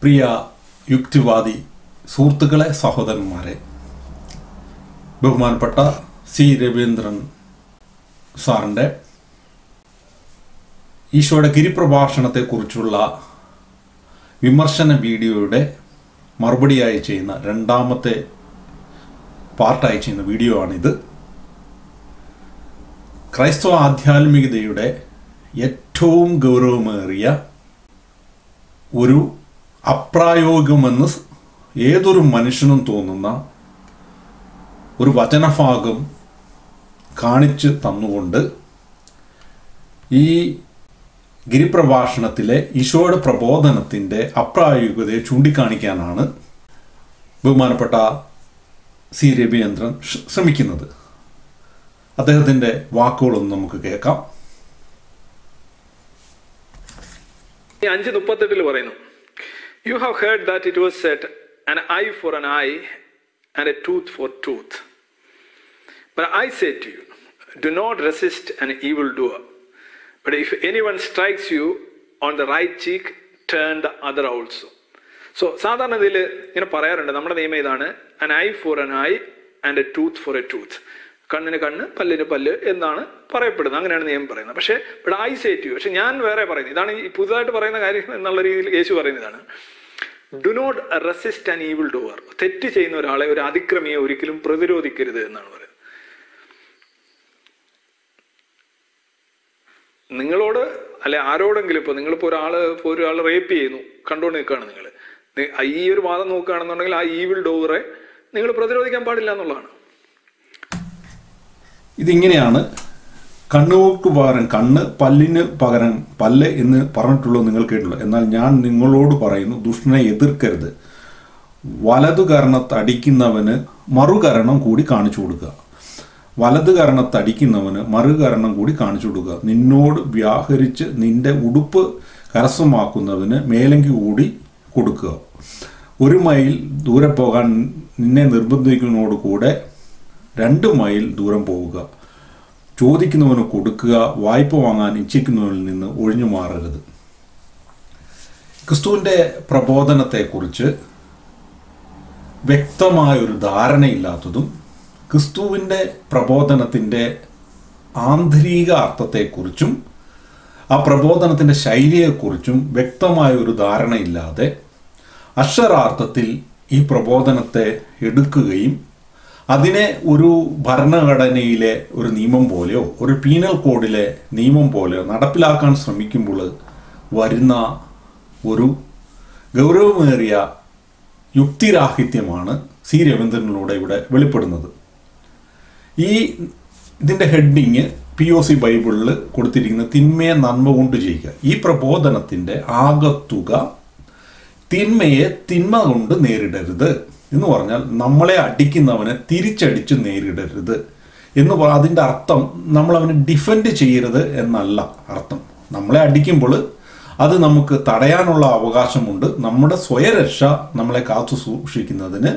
പ്രിയ യുക്തിവാദി സുഹൃത്തുക്കളെ, സഹോദരന്മാരെ, ബഹുമാനപ്പെട്ട സി രവീന്ദ്രൻ സാറിൻ്റെ ഈശോയുടെ ഗിരിപ്രഭാഷണത്തെക്കുറിച്ചുള്ള വിമർശന വീഡിയോയുടെ മറുപടിയായി ചെയ്യുന്ന രണ്ടാമത്തെ പാർട്ടായി ചെയ്യുന്ന വീഡിയോ ആണിത്. ക്രൈസ്തവ ആധ്യാത്മികതയുടെ ഏറ്റവും ഗൗരവമേറിയ ഒരു അപ്രായോഗികമെന്ന് ഏതൊരു മനുഷ്യനും തോന്നുന്ന ഒരു വചനഭാഗം കാണിച്ചു തന്നുകൊണ്ട് ഈ ഗിരിപ്രഭാഷണത്തിലെ ഈശോയുടെ പ്രബോധനത്തിൻ്റെ അപ്രായോഗികതയെ ചൂണ്ടിക്കാണിക്കാനാണ് ബഹുമാനപ്പെട്ട സി രവീന്ദ്രൻ ശ്രമിക്കുന്നത്. അദ്ദേഹത്തിൻ്റെ വാക്കുകളൊന്നും നമുക്ക് കേൾക്കാം. 5:38 പറയുന്നു, You have heard that it was said, an eye for an eye and a tooth for tooth. But I say to you, do not resist an evildoer. But if anyone strikes you on the right cheek, turn the other also. So, സാധാരണ ഇതിൽ ഇങ്ങനെ പറയാറുണ്ട്, നമ്മുടെ നിയമം ഇതാണ്, an eye for an eye and a tooth for a tooth. കണ്ണിന് കണ്ണ്, പല്ലിന് പല്ല് എന്നാണ് പറയപ്പെടുന്നത്. അങ്ങനെയാണ് നിയമം പറയുന്നത്. പക്ഷേ ഇവിടെ ഐ സേ ടു യു, പക്ഷെ ഞാൻ വേറെ പറയുന്നത്, ഇതാണ് ഈ പുതുതായിട്ട് പറയുന്ന കാര്യം എന്നുള്ള രീതിയിൽ യേശു പറയുന്നതാണ്. Do not resist an evil doer. തെറ്റ് ചെയ്യുന്ന ഒരാളെ, ഒരു അതിക്രമിയെ ഒരിക്കലും പ്രതിരോധിക്കരുത് എന്നാണ് പറയുന്നത്. നിങ്ങളോട് അല്ലെ ആരോടെങ്കിലും നിങ്ങളിപ്പോൾ ഒരാൾ റേപ്പ് ചെയ്യുന്നു കണ്ടുകൊണ്ട് നിൽക്കുകയാണ്, നിങ്ങൾ ഈ ഒരു വാദം നോക്കുകയാണെന്നുണ്ടെങ്കിൽ ആ ഈവിൾ ഡൂവറെ നിങ്ങൾ പ്രതിരോധിക്കാൻ പാടില്ല എന്നുള്ളതാണ്. ഇതിങ്ങനെയാണ് കണ്ണുക്ക് പകരം കണ്ണ്, പല്ലിന് പകരം പല്ല് എന്ന് പറഞ്ഞിട്ടുള്ളത് നിങ്ങൾ കേട്ടുള്ളൂ. എന്നാൽ ഞാൻ നിങ്ങളോട് പറയുന്നു, ദുഷ്ടനെ എതിർക്കരുത്. വലതു കരണത്തടിക്കുന്നവന് മറുകരണം കൂടി കാണിച്ചു കൊടുക്കുക. വലതു കരണത്തടിക്കുന്നവന് മറുകരണം കൂടി കാണിച്ചു കൊടുക്കുക. നിന്നോട് വ്യാഹരിച്ച് നിന്റെ ഉടുപ്പ് കരസ്ഥമാക്കുന്നവന് മേലങ്കി കൂടി കൊടുക്കുക. 1 മൈൽ ദൂരെ പോകാൻ നിന്നെ നിർബന്ധിക്കുന്നതോട് കൂടെ 2 മൈൽ ദൂരം പോവുക. ചോദിക്കുന്നവന് കൊടുക്കുക, വായ്പ വാങ്ങാൻ ഇച്ഛിക്കുന്നവനിൽ നിന്ന് ഒഴിഞ്ഞു മാറരുത്. ക്രിസ്തുവിൻ്റെ പ്രബോധനത്തെക്കുറിച്ച് വ്യക്തമായൊരു ധാരണയില്ലാത്തതും ക്രിസ്തുവിൻ്റെ പ്രബോധനത്തിൻ്റെ ആന്തരിക അർത്ഥത്തെക്കുറിച്ചും ആ പ്രബോധനത്തിൻ്റെ ശൈലിയെക്കുറിച്ചും വ്യക്തമായൊരു ധാരണയില്ലാതെ അക്ഷരാർത്ഥത്തിൽ ഈ പ്രബോധനത്തെ എടുക്കുകയും അതിനെ ഒരു ഭരണഘടനയിലെ ഒരു നിയമം പോലെയോ ഒരു പീനൽ കോഡിലെ നിയമം പോലെയോ നടപ്പിലാക്കാൻ ശ്രമിക്കുമ്പോൾ വരുന്ന ഒരു ഗൗരവമേറിയ യുക്തിരാഹിത്യമാണ് സി രവീന്ദ്രനിലൂടെ ഇവിടെ വെളിപ്പെടുന്നത്. ഇതിൻ്റെ ഹെഡിങ് POC ബൈബിളിൽ കൊടുത്തിരിക്കുന്ന തിന്മയെ നന്മ കൊണ്ട് ചെയ്യുക. ഈ പ്രബോധനത്തിൻ്റെ ആകത്തുക തിന്മയെ തിന്മ കൊണ്ട് നേരിടരുത് എന്ന് പറഞ്ഞാൽ നമ്മളെ അടിക്കുന്നവനെ തിരിച്ചടിച്ച് നേരിടരുത് എന്ന് അതിൻ്റെ അർത്ഥം നമ്മളവനെ ഡിഫെൻഡ് ചെയ്യരുത് എന്നല്ല അർത്ഥം. നമ്മളെ അടിക്കുമ്പോൾ അത് നമുക്ക് തടയാനുള്ള അവകാശമുണ്ട്. നമ്മുടെ സ്വയരക്ഷ നമ്മളെ കാത്തു സൂക്ഷിക്കുന്നതിന്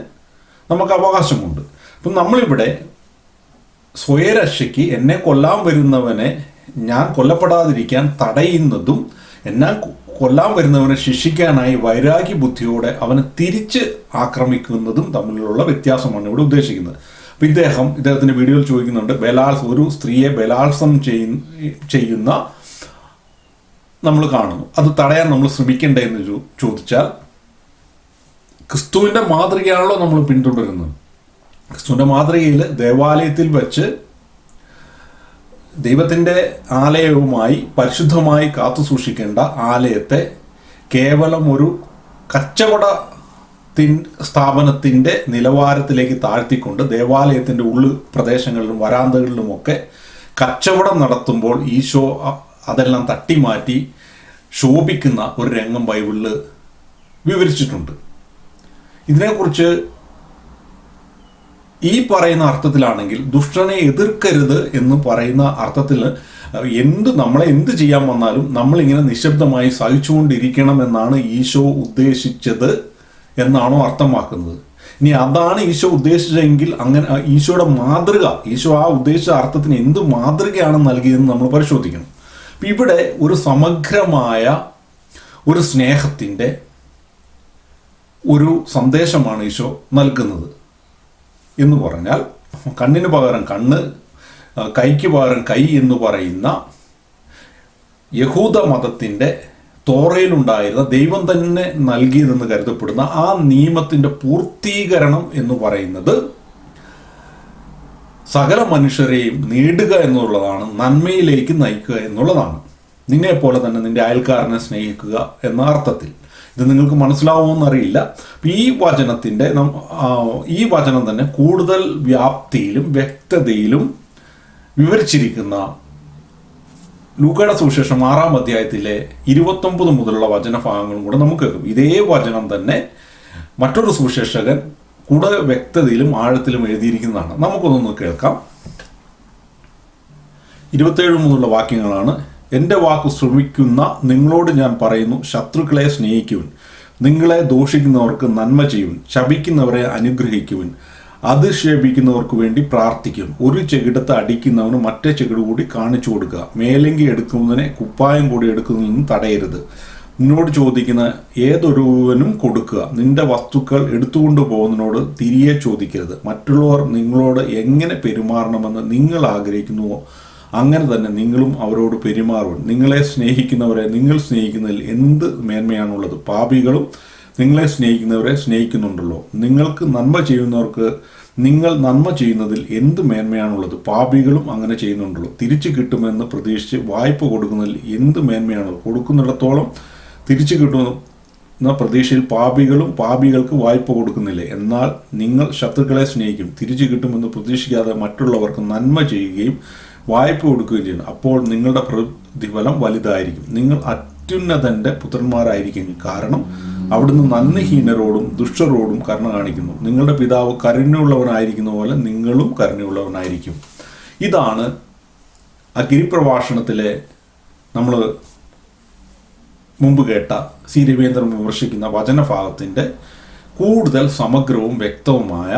നമുക്ക് അവകാശമുണ്ട്. അപ്പം നമ്മളിവിടെ സ്വയരക്ഷയ്ക്ക് എന്നെ കൊല്ലാൻ വരുന്നവനെ ഞാൻ കൊല്ലപ്പെടാതിരിക്കാൻ തടയുന്നതും എന്നെ കൊല്ലാൻ വരുന്നവനെ ശിക്ഷിക്കാനായി വൈരാഗ്യ ബുദ്ധിയോടെ അവനെ തിരിച്ച് ആക്രമിക്കുന്നതും തമ്മിലുള്ള വ്യത്യാസമാണ് ഇവിടെ ഉദ്ദേശിക്കുന്നത്. അപ്പം ഇദ്ദേഹത്തിൻ്റെ വീഡിയോയിൽ ചോദിക്കുന്നുണ്ട്, ഒരു സ്ത്രീയെ ബലാത്സംഗം ചെയ്യുന്ന നമ്മൾ കാണുന്നു, അത് തടയാൻ നമ്മൾ ശ്രമിക്കണ്ടേ എന്ന് ചോദിച്ചാൽ ക്രിസ്തുവിൻ്റെ മാതൃകയാണല്ലോ നമ്മൾ പിന്തുടരുന്നത്. ക്രിസ്തുവിൻ്റെ മാതൃകയിൽ ദേവാലയത്തിൽ വെച്ച് ദൈവത്തിൻ്റെ ആലയവുമായി പരിശുദ്ധമായി കാത്തു സൂക്ഷിക്കേണ്ട ആലയത്തെ കേവലം ഒരു കച്ചവട സ്ഥാപനത്തിൻ്റെ നിലവാരത്തിലേക്ക് താഴ്ത്തിക്കൊണ്ട് ദേവാലയത്തിൻ്റെ പ്രദേശങ്ങളിലും വരാന്തകളിലുമൊക്കെ കച്ചവടം നടത്തുമ്പോൾ ഈശോ അതെല്ലാം തട്ടിമാറ്റി ശോഭിക്കുന്ന ഒരു രംഗം ബൈബിളിൽ വിവരിച്ചിട്ടുണ്ട്. ഇതിനെക്കുറിച്ച് ഈ പറയുന്ന അർത്ഥത്തിലാണെങ്കിൽ ദുഷ്ടനെ എതിർക്കരുത് എന്ന് പറയുന്ന അർത്ഥത്തിൽ നമ്മളെ എന്ത് ചെയ്യാൻ വന്നാലും നമ്മളിങ്ങനെ നിശബ്ദമായി സഹിച്ചുകൊണ്ടിരിക്കണം എന്നാണ് ഈശോ ഉദ്ദേശിച്ചത് എന്നാണോ അർത്ഥമാക്കുന്നത്? ഇനി അതാണ് ഈശോ ഉദ്ദേശിച്ചതെങ്കിൽ അങ്ങനെ ഈശോയുടെ മാതൃക, ഈശോ ആ ഉദ്ദേശിച്ച അർത്ഥത്തിന് എന്ത് മാതൃകയാണ് നൽകിയതെന്ന് നമ്മൾ പരിശോധിക്കണം. അപ്പം ഇവിടെ ഒരു സമഗ്രമായ ഒരു സ്നേഹത്തിൻ്റെ ഒരു സന്ദേശമാണ് ഈശോ നൽകുന്നത്. എന്ന് പറഞ്ഞാൽ കണ്ണിന് പകരം കണ്ണ്, കൈക്ക് പകരം കൈ എന്ന് പറയുന്ന യഹൂദ മതത്തിൻ്റെ തോറയിലുണ്ടായിരുന്ന ദൈവം തന്നെ നൽകിയതെന്ന് കരുതപ്പെടുന്ന ആ നിയമത്തിൻ്റെ പൂർത്തീകരണം എന്ന് പറയുന്നത് സകല മനുഷ്യരെയും നേടുക എന്നുള്ളതാണ്, നന്മയിലേക്ക് നയിക്കുക എന്നുള്ളതാണ്. നിന്നെപ്പോലെ തന്നെ നിന്റെ അയൽക്കാരനെ സ്നേഹിക്കുക എന്ന അർത്ഥത്തിൽ. ഇത് നിങ്ങൾക്ക് മനസ്സിലാവുമെന്നറിയില്ല. ഈ വചനം തന്നെ കൂടുതൽ വ്യാപ്തിയിലും വ്യക്തതയിലും വിവരിച്ചിരിക്കുന്ന ലൂക്കയുടെ സുവിശേഷം 6-ാം അധ്യായത്തിലെ 29 മുതലുള്ള വചനഭാഗങ്ങളും കൂടെ നമുക്ക് കേൾക്കും. ഇതേ വചനം തന്നെ മറ്റൊരു സുവിശേഷകൻ കൂടുതൽ വ്യക്തതയിലും ആഴത്തിലും എഴുതിയിരിക്കുന്നതാണ്. നമുക്കൊന്നൊന്ന് കേൾക്കാം. 27 മുതലുള്ള വാക്യങ്ങളാണ്. എൻ്റെ വാക്ക് ശ്രമിക്കുന്ന നിങ്ങളോട് ഞാൻ പറയുന്നു, ശത്രുക്കളെ സ്നേഹിക്കുവിൻ, നിങ്ങളെ ദോഷിക്കുന്നവർക്ക് നന്മ ചെയ്യുവിൻ, ശപിക്കുന്നവരെ അനുഗ്രഹിക്കുവിൻ, അധിക്ഷേപിക്കുന്നവർക്ക് വേണ്ടി പ്രാർത്ഥിക്കും. ഒരു ചെകിടത്ത് അടിക്കുന്നവന് മറ്റേ ചെകിട് കൂടി കാണിച്ചു കൊടുക്കുക. മേലെങ്കി എടുക്കുന്നതിനെ കുപ്പായം കൂടി എടുക്കുന്നതിൽ നിന്ന് തടയരുത്. നിന്നോട് ചോദിക്കുന്ന ഏതൊരുവനും കൊടുക്കുക. നിന്റെ വസ്തുക്കൾ എടുത്തുകൊണ്ട് പോകുന്നതിനോട് തിരികെ ചോദിക്കരുത്. മറ്റുള്ളവർ നിങ്ങളോട് എങ്ങനെ പെരുമാറണമെന്ന് നിങ്ങൾ ആഗ്രഹിക്കുന്നുവോ അങ്ങനെ തന്നെ നിങ്ങളും അവരോട് പെരുമാറുവിൻ. നിങ്ങളെ സ്നേഹിക്കുന്നവരെ നിങ്ങൾ സ്നേഹിക്കുന്നതിൽ എന്ത് മേന്മയാണുള്ളത്? പാപികളും നിങ്ങളെ സ്നേഹിക്കുന്നവരെ സ്നേഹിക്കുന്നുണ്ടല്ലോ. നിങ്ങൾക്ക് നന്മ ചെയ്യുന്നവർക്ക് നിങ്ങൾ നന്മ ചെയ്യുന്നതിൽ എന്ത് മേന്മയാണുള്ളത്? പാപികളും അങ്ങനെ ചെയ്യുന്നുണ്ടല്ലോ. തിരിച്ചു കിട്ടുമെന്ന് പ്രതീക്ഷിച്ച് വായ്പ കൊടുക്കുന്നതിൽ എന്ത് മേന്മയാണുള്ളത്? കൊടുക്കുന്നിടത്തോളം തിരിച്ചു കിട്ടുമെന്ന പ്രതീക്ഷയിൽ പാപികൾക്ക് വായ്പ കൊടുക്കുന്നില്ലേ? എന്നാൽ നിങ്ങൾ ശത്രുക്കളെ സ്നേഹിക്കും, തിരിച്ചു കിട്ടുമെന്ന് പ്രതീക്ഷിക്കാതെ മറ്റുള്ളവർക്ക് നന്മ ചെയ്യുകയും വായ്പ കൊടുക്കുകയും ചെയ്യുന്നു. അപ്പോൾ നിങ്ങളുടെ പ്രതിഫലം വലുതായിരിക്കും. നിങ്ങൾ അത്യുന്നതൻ്റെ പുത്രന്മാരായിരിക്കും. കാരണം അവിടുന്ന് നന്ദിഹീനരോടും ദുഷ്ടരോടും കരുണ കാണിക്കുന്നു. നിങ്ങളുടെ പിതാവ് കരുണയുള്ളവനായിരിക്കുന്ന പോലെ നിങ്ങളും കരുണയുള്ളവനായിരിക്കും. ഇതാണ് ആ ഗിരിപ്രഭാഷണത്തിലെ നമ്മൾ മുമ്പ് കേട്ട സി രവീന്ദ്രൻ വിമർശിക്കുന്ന വചനഭാഗത്തിൻ്റെ കൂടുതൽ സമഗ്രവും വ്യക്തവുമായ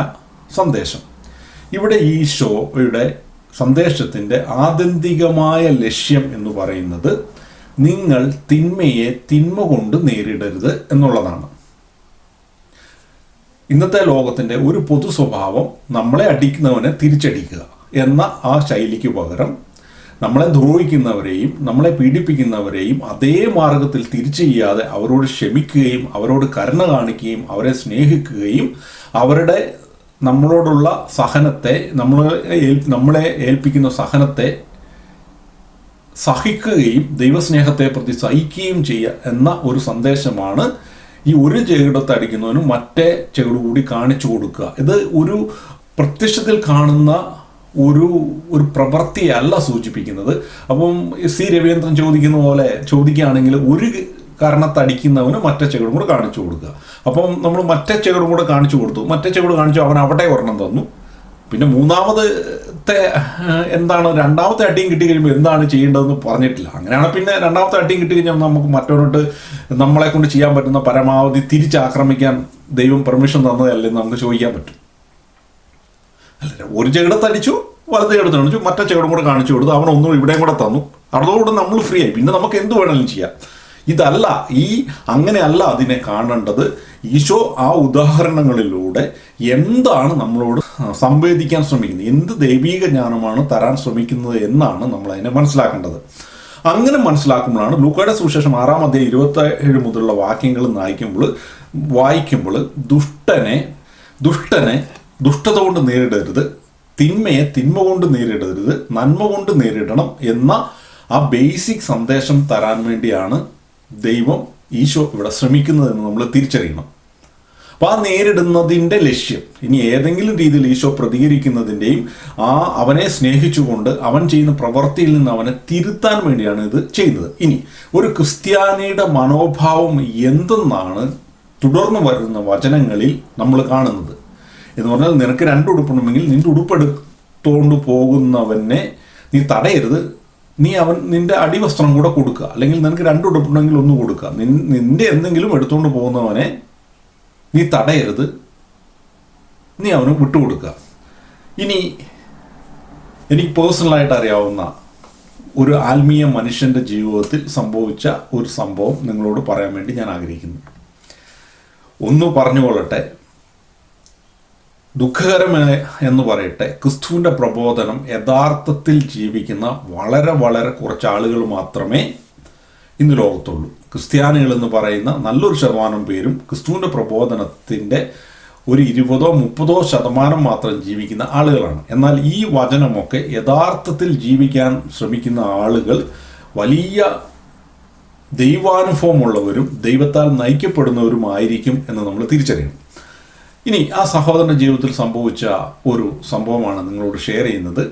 സന്ദേശം. ഇവിടെ ഈശോയുടെ സന്ദേശത്തിൻ്റെ ആത്യന്തികമായ ലക്ഷ്യം എന്ന് പറയുന്നത് നിങ്ങൾ തിന്മയെ തിന്മ കൊണ്ട് നേരിടരുത് എന്നുള്ളതാണ്. ഇന്നത്തെ ലോകത്തിൻ്റെ ഒരു പൊതു സ്വഭാവം നമ്മളെ അടിക്കുന്നവനെ തിരിച്ചടിക്കുക എന്ന ആ ശൈലിക്ക് പകരം നമ്മളെ ദ്രോഹിക്കുന്നവരെയും നമ്മളെ പീഡിപ്പിക്കുന്നവരെയും അതേ മാർഗത്തിൽ തിരിച്ചു ചെയ്യാതെ അവരോട് ക്ഷമിക്കുകയും അവരോട് കരുണ കാണിക്കുകയും അവരെ സ്നേഹിക്കുകയും അവരുടെ നമ്മളോടുള്ള സഹനത്തെ നമ്മളെ ഏൽപ്പിക്കുന്ന സഹനത്തെ സഹിക്കുകയും ദൈവസ്നേഹത്തെ പ്രതി സഹിക്കുകയും ചെയ്യുക എന്ന ഒരു സന്ദേശമാണ് ഈ ഒരു ചെകിടത്ത് അടിക്കുന്നവനും മറ്റേ ചെകിട് കൂടി കാണിച്ചു കൊടുക്കുക. ഇത് ഒരു പ്രത്യക്ഷത്തിൽ കാണുന്ന ഒരു പ്രവൃത്തിയല്ല സൂചിപ്പിക്കുന്നത്. അപ്പം സി രവീന്ദ്രൻ ചോദിക്കുന്ന പോലെ ചോദിക്കുകയാണെങ്കിൽ ഒരു കാരണത്തടിക്കുന്നവന് മറ്റേ ചെകിടും കൂടെ കാണിച്ചു കൊടുക്കുക. അപ്പം നമ്മൾ മറ്റേ ചെകിടും കൂടെ കാണിച്ചു കൊടുത്തു. മറ്റേ ചെകിട് കാണിച്ചു, അവൻ അവിടെ ഒരെണ്ണം തന്നു. പിന്നെ മൂന്നാമത്തെ എന്താണ്, രണ്ടാമത്തെ അടിയും കിട്ടി കഴിയുമ്പോൾ എന്താണ് ചെയ്യേണ്ടതെന്ന് പറഞ്ഞിട്ടില്ല. അങ്ങനെയാണ് പിന്നെ രണ്ടാമത്തെ അടിയും കിട്ടി കഴിഞ്ഞാൽ നമുക്ക് മറ്റൊന്നിട്ട് നമ്മളെ കൊണ്ട് ചെയ്യാൻ പറ്റുന്ന പരമാവധി തിരിച്ചാക്രമിക്കാൻ ദൈവം പെർമിഷൻ തന്നതല്ലെന്ന് നമുക്ക് ചോദിക്കാൻ പറ്റും. അല്ല, ഒരു ചെകിടത്തടിച്ചു, വലത് ചെകിടത്ത് കാണിച്ചു, മറ്റേ ചെകിടും കൂടെ കാണിച്ചു കൊടുത്തു, അവനൊന്നും ഇവിടെയും കൂടെ തന്നു. അതോടുകൂടെ നമ്മൾ ഫ്രീ ആയി. പിന്നെ നമുക്ക് എന്ത് വേണമെങ്കിലും ചെയ്യാം. ഇതല്ല, അങ്ങനെയല്ല അതിനെ കാണേണ്ടത്. ഈശോ ആ ഉദാഹരണങ്ങളിലൂടെ എന്താണ് നമ്മളോട് സംവേദിക്കാൻ ശ്രമിക്കുന്നത്, എന്ത് ദൈവീക ജ്ഞാനമാണ് തരാൻ ശ്രമിക്കുന്നത് എന്നാണ് നമ്മൾ അതിനെ മനസ്സിലാക്കേണ്ടത്. അങ്ങനെ മനസ്സിലാക്കുമ്പോഴാണ് ലൂക്കയുടെ സുവിശേഷം 6-ാം അധ്യായം 27 മുതലുള്ള വാക്യങ്ങൾ വായിക്കുമ്പോൾ ദുഷ്ടനെ ദുഷ്ടത കൊണ്ട് നേരിടരുത്, തിന്മയെ തിന്മ കൊണ്ട് നേരിടരുത്, നന്മ കൊണ്ട് നേരിടണം എന്ന ആ ബേസിക് സന്ദേശം തരാൻ വേണ്ടിയാണ് ദൈവം ഈശോ ഇവിടെ ശ്രമിക്കുന്നതെന്ന് നമ്മൾ തിരിച്ചറിയണം. അപ്പോൾ ആ നേരിടുന്നതിൻ്റെ ലക്ഷ്യം ഇനി ഏതെങ്കിലും രീതിയിൽ ഈശോ പ്രതികരിക്കുന്നതിൻ്റെയും അവനെ സ്നേഹിച്ചുകൊണ്ട് അവൻ ചെയ്യുന്ന പ്രവൃത്തിയിൽ നിന്ന് അവനെ തിരുത്താൻ വേണ്ടിയാണ് ഇത് ചെയ്യുന്നത്. ഇനി ഒരു ക്രിസ്ത്യാനിയുടെ മനോഭാവം എന്തെന്നാണ് തുടർന്ന് വരുന്ന വചനങ്ങളിൽ നമ്മൾ കാണുന്നത് എന്ന് പറഞ്ഞാൽ, നിനക്ക് 2 ഉടുപ്പുണ്ടെങ്കിൽ നിന്റെ ഉടുപ്പെടുത്തോണ്ട് പോകുന്നവനെ നീ തടയരുത്, നിന്റെ അടിവസ്ത്രം കൂടെ കൊടുക്കുക. അല്ലെങ്കിൽ നിനക്ക് 2 ഉടുപ്പുണ്ടെങ്കിൽ 1 കൊടുക്കുക. നിന്റെ എന്തെങ്കിലും എടുത്തുകൊണ്ട് പോകുന്നവനെ നീ തടയരുത്, നീ അവന് വിട്ടുകൊടുക്കുക. ഇനി എനിക്ക് പേഴ്സണലായിട്ട് അറിയാവുന്ന ഒരു ആത്മീയ മനുഷ്യൻ്റെ ജീവിതത്തിൽ സംഭവിച്ച ഒരു സംഭവം നിങ്ങളോട് പറയാൻ വേണ്ടി ഞാൻ ആഗ്രഹിക്കുന്നു. ഒന്ന് പറഞ്ഞുകൊള്ളട്ടെ, ദുഃഖകരമായ എന്ന് പറയട്ടെ, ക്രിസ്തുവിൻ്റെ പ്രബോധനം യഥാർത്ഥത്തിൽ ജീവിക്കുന്ന വളരെ വളരെ കുറച്ച് ആളുകൾ മാത്രമേ ഇന്ന് ലോകത്തുള്ളൂ. ക്രിസ്ത്യാനികൾ എന്ന് പറയുന്ന നല്ലൊരു ശതമാനം പേരും ക്രിസ്തുവിൻ്റെ പ്രബോധനത്തിൻ്റെ ഒരു 20-30% മാത്രം ജീവിക്കുന്ന ആളുകളാണ്. എന്നാൽ ഈ വചനമൊക്കെ യഥാർത്ഥത്തിൽ ജീവിക്കാൻ ശ്രമിക്കുന്ന ആളുകൾ വലിയ ദൈവാനുഭവമുള്ളവരും ദൈവത്താൽ നയിക്കപ്പെടുന്നവരുമായിരിക്കും എന്ന് നമ്മൾ തിരിച്ചറിയണം. ഇനി ആ സഹോദരൻ്റെ ജീവിതത്തിൽ സംഭവിച്ച ഒരു സംഭവമാണ് നിങ്ങളോട് ഷെയർ ചെയ്യുന്നത്.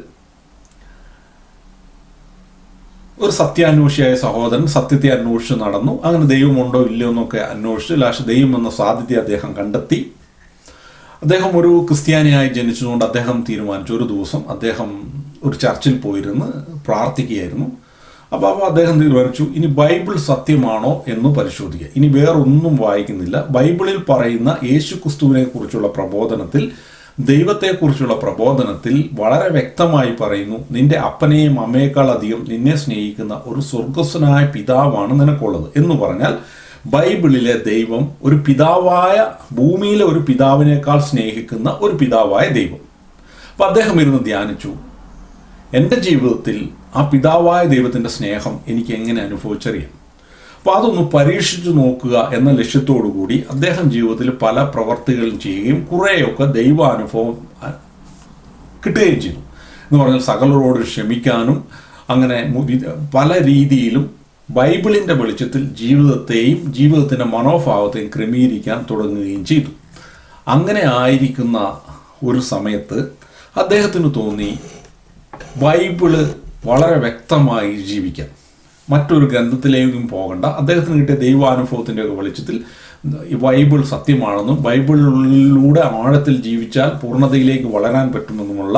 ഒരു സത്യാന്വേഷിയായ സഹോദരൻ സത്യത്തെ അന്വേഷിച്ച് നടന്നു. അങ്ങനെ ദൈവമുണ്ടോ ഇല്ലയോ എന്നൊക്കെ അന്വേഷിച്ച് ലാസ്റ്റ് ദൈവം എന്ന സാധ്യത അദ്ദേഹം കണ്ടെത്തി. അദ്ദേഹം ഒരു ക്രിസ്ത്യാനിയായി ജനിച്ചതുകൊണ്ട് അദ്ദേഹം തീരുമാനിച്ചു, ഒരു ദിവസം അദ്ദേഹം ഒരു ചർച്ചിൽ പോയിരുന്ന് പ്രാർത്ഥിക്കുകയായിരുന്നു. അപ്പോൾ അദ്ദേഹം തീരുമാനിച്ചു, ഇനി ബൈബിൾ സത്യമാണോ എന്ന് പരിശോധിക്കുക. ഇനി വേറൊന്നും വായിക്കുന്നില്ല. ബൈബിളിൽ പറയുന്ന യേശു ക്രിസ്തുവിനെ കുറിച്ചുള്ള പ്രബോധനത്തിൽ, ദൈവത്തെക്കുറിച്ചുള്ള പ്രബോധനത്തിൽ വളരെ വ്യക്തമായി പറയുന്നു, നിന്റെ അപ്പനെയും അമ്മയേക്കാൾ അധികം നിന്നെ സ്നേഹിക്കുന്ന ഒരു സ്വർഗസ്വനായ പിതാവാണ് നിനക്കുള്ളത് എന്ന് പറഞ്ഞാൽ ബൈബിളിലെ ദൈവം ഒരു പിതാവായ, ഭൂമിയിലെ ഒരു പിതാവിനേക്കാൾ സ്നേഹിക്കുന്ന ഒരു പിതാവായ ദൈവം. അപ്പോൾ അദ്ദേഹം ഇരുന്ന് ധ്യാനിച്ചു, എൻ്റെ ജീവിതത്തിൽ ആ പിതാവായ ദൈവത്തിൻ്റെ സ്നേഹം എനിക്ക് എങ്ങനെ അനുഭവിച്ചറിയാം. അപ്പോൾ അതൊന്ന് പരീക്ഷിച്ചു നോക്കുക എന്ന ലക്ഷ്യത്തോടു കൂടി അദ്ദേഹം ജീവിതത്തിൽ പല പ്രവർത്തികളും ചെയ്യുകയും കുറേയൊക്കെ ദൈവാനുഭവം കിട്ടുകയും ചെയ്തു. എന്ന് പറഞ്ഞാൽ സകലരോട് ക്ഷമിക്കാനും അങ്ങനെ പല രീതിയിലും ബൈബിളിൻ്റെ വെളിച്ചത്തിൽ ജീവിതത്തെയും ജീവിതത്തിൻ്റെ മനോഭാവത്തെയും ക്രമീകരിക്കാൻ തുടങ്ങുകയും ചെയ്തു. അങ്ങനെ ആയിരിക്കുന്ന ഒരു സമയത്ത് അദ്ദേഹത്തിന് തോന്നി, ബൈബിള് വളരെ വ്യക്തമായി ജീവിക്കാം, മറ്റൊരു ഗ്രന്ഥത്തിലേക്കും പോകണ്ട. അദ്ദേഹത്തിന് കിട്ടിയ ദൈവാനുഭവത്തിൻ്റെയൊക്കെ വെളിച്ചത്തിൽ ഈ ബൈബിൾ സത്യമാണെന്നും ബൈബിളിലൂടെ ആഴത്തിൽ ജീവിച്ചാൽ പൂർണ്ണതയിലേക്ക് വളരാൻ പറ്റുമെന്നുമുള്ള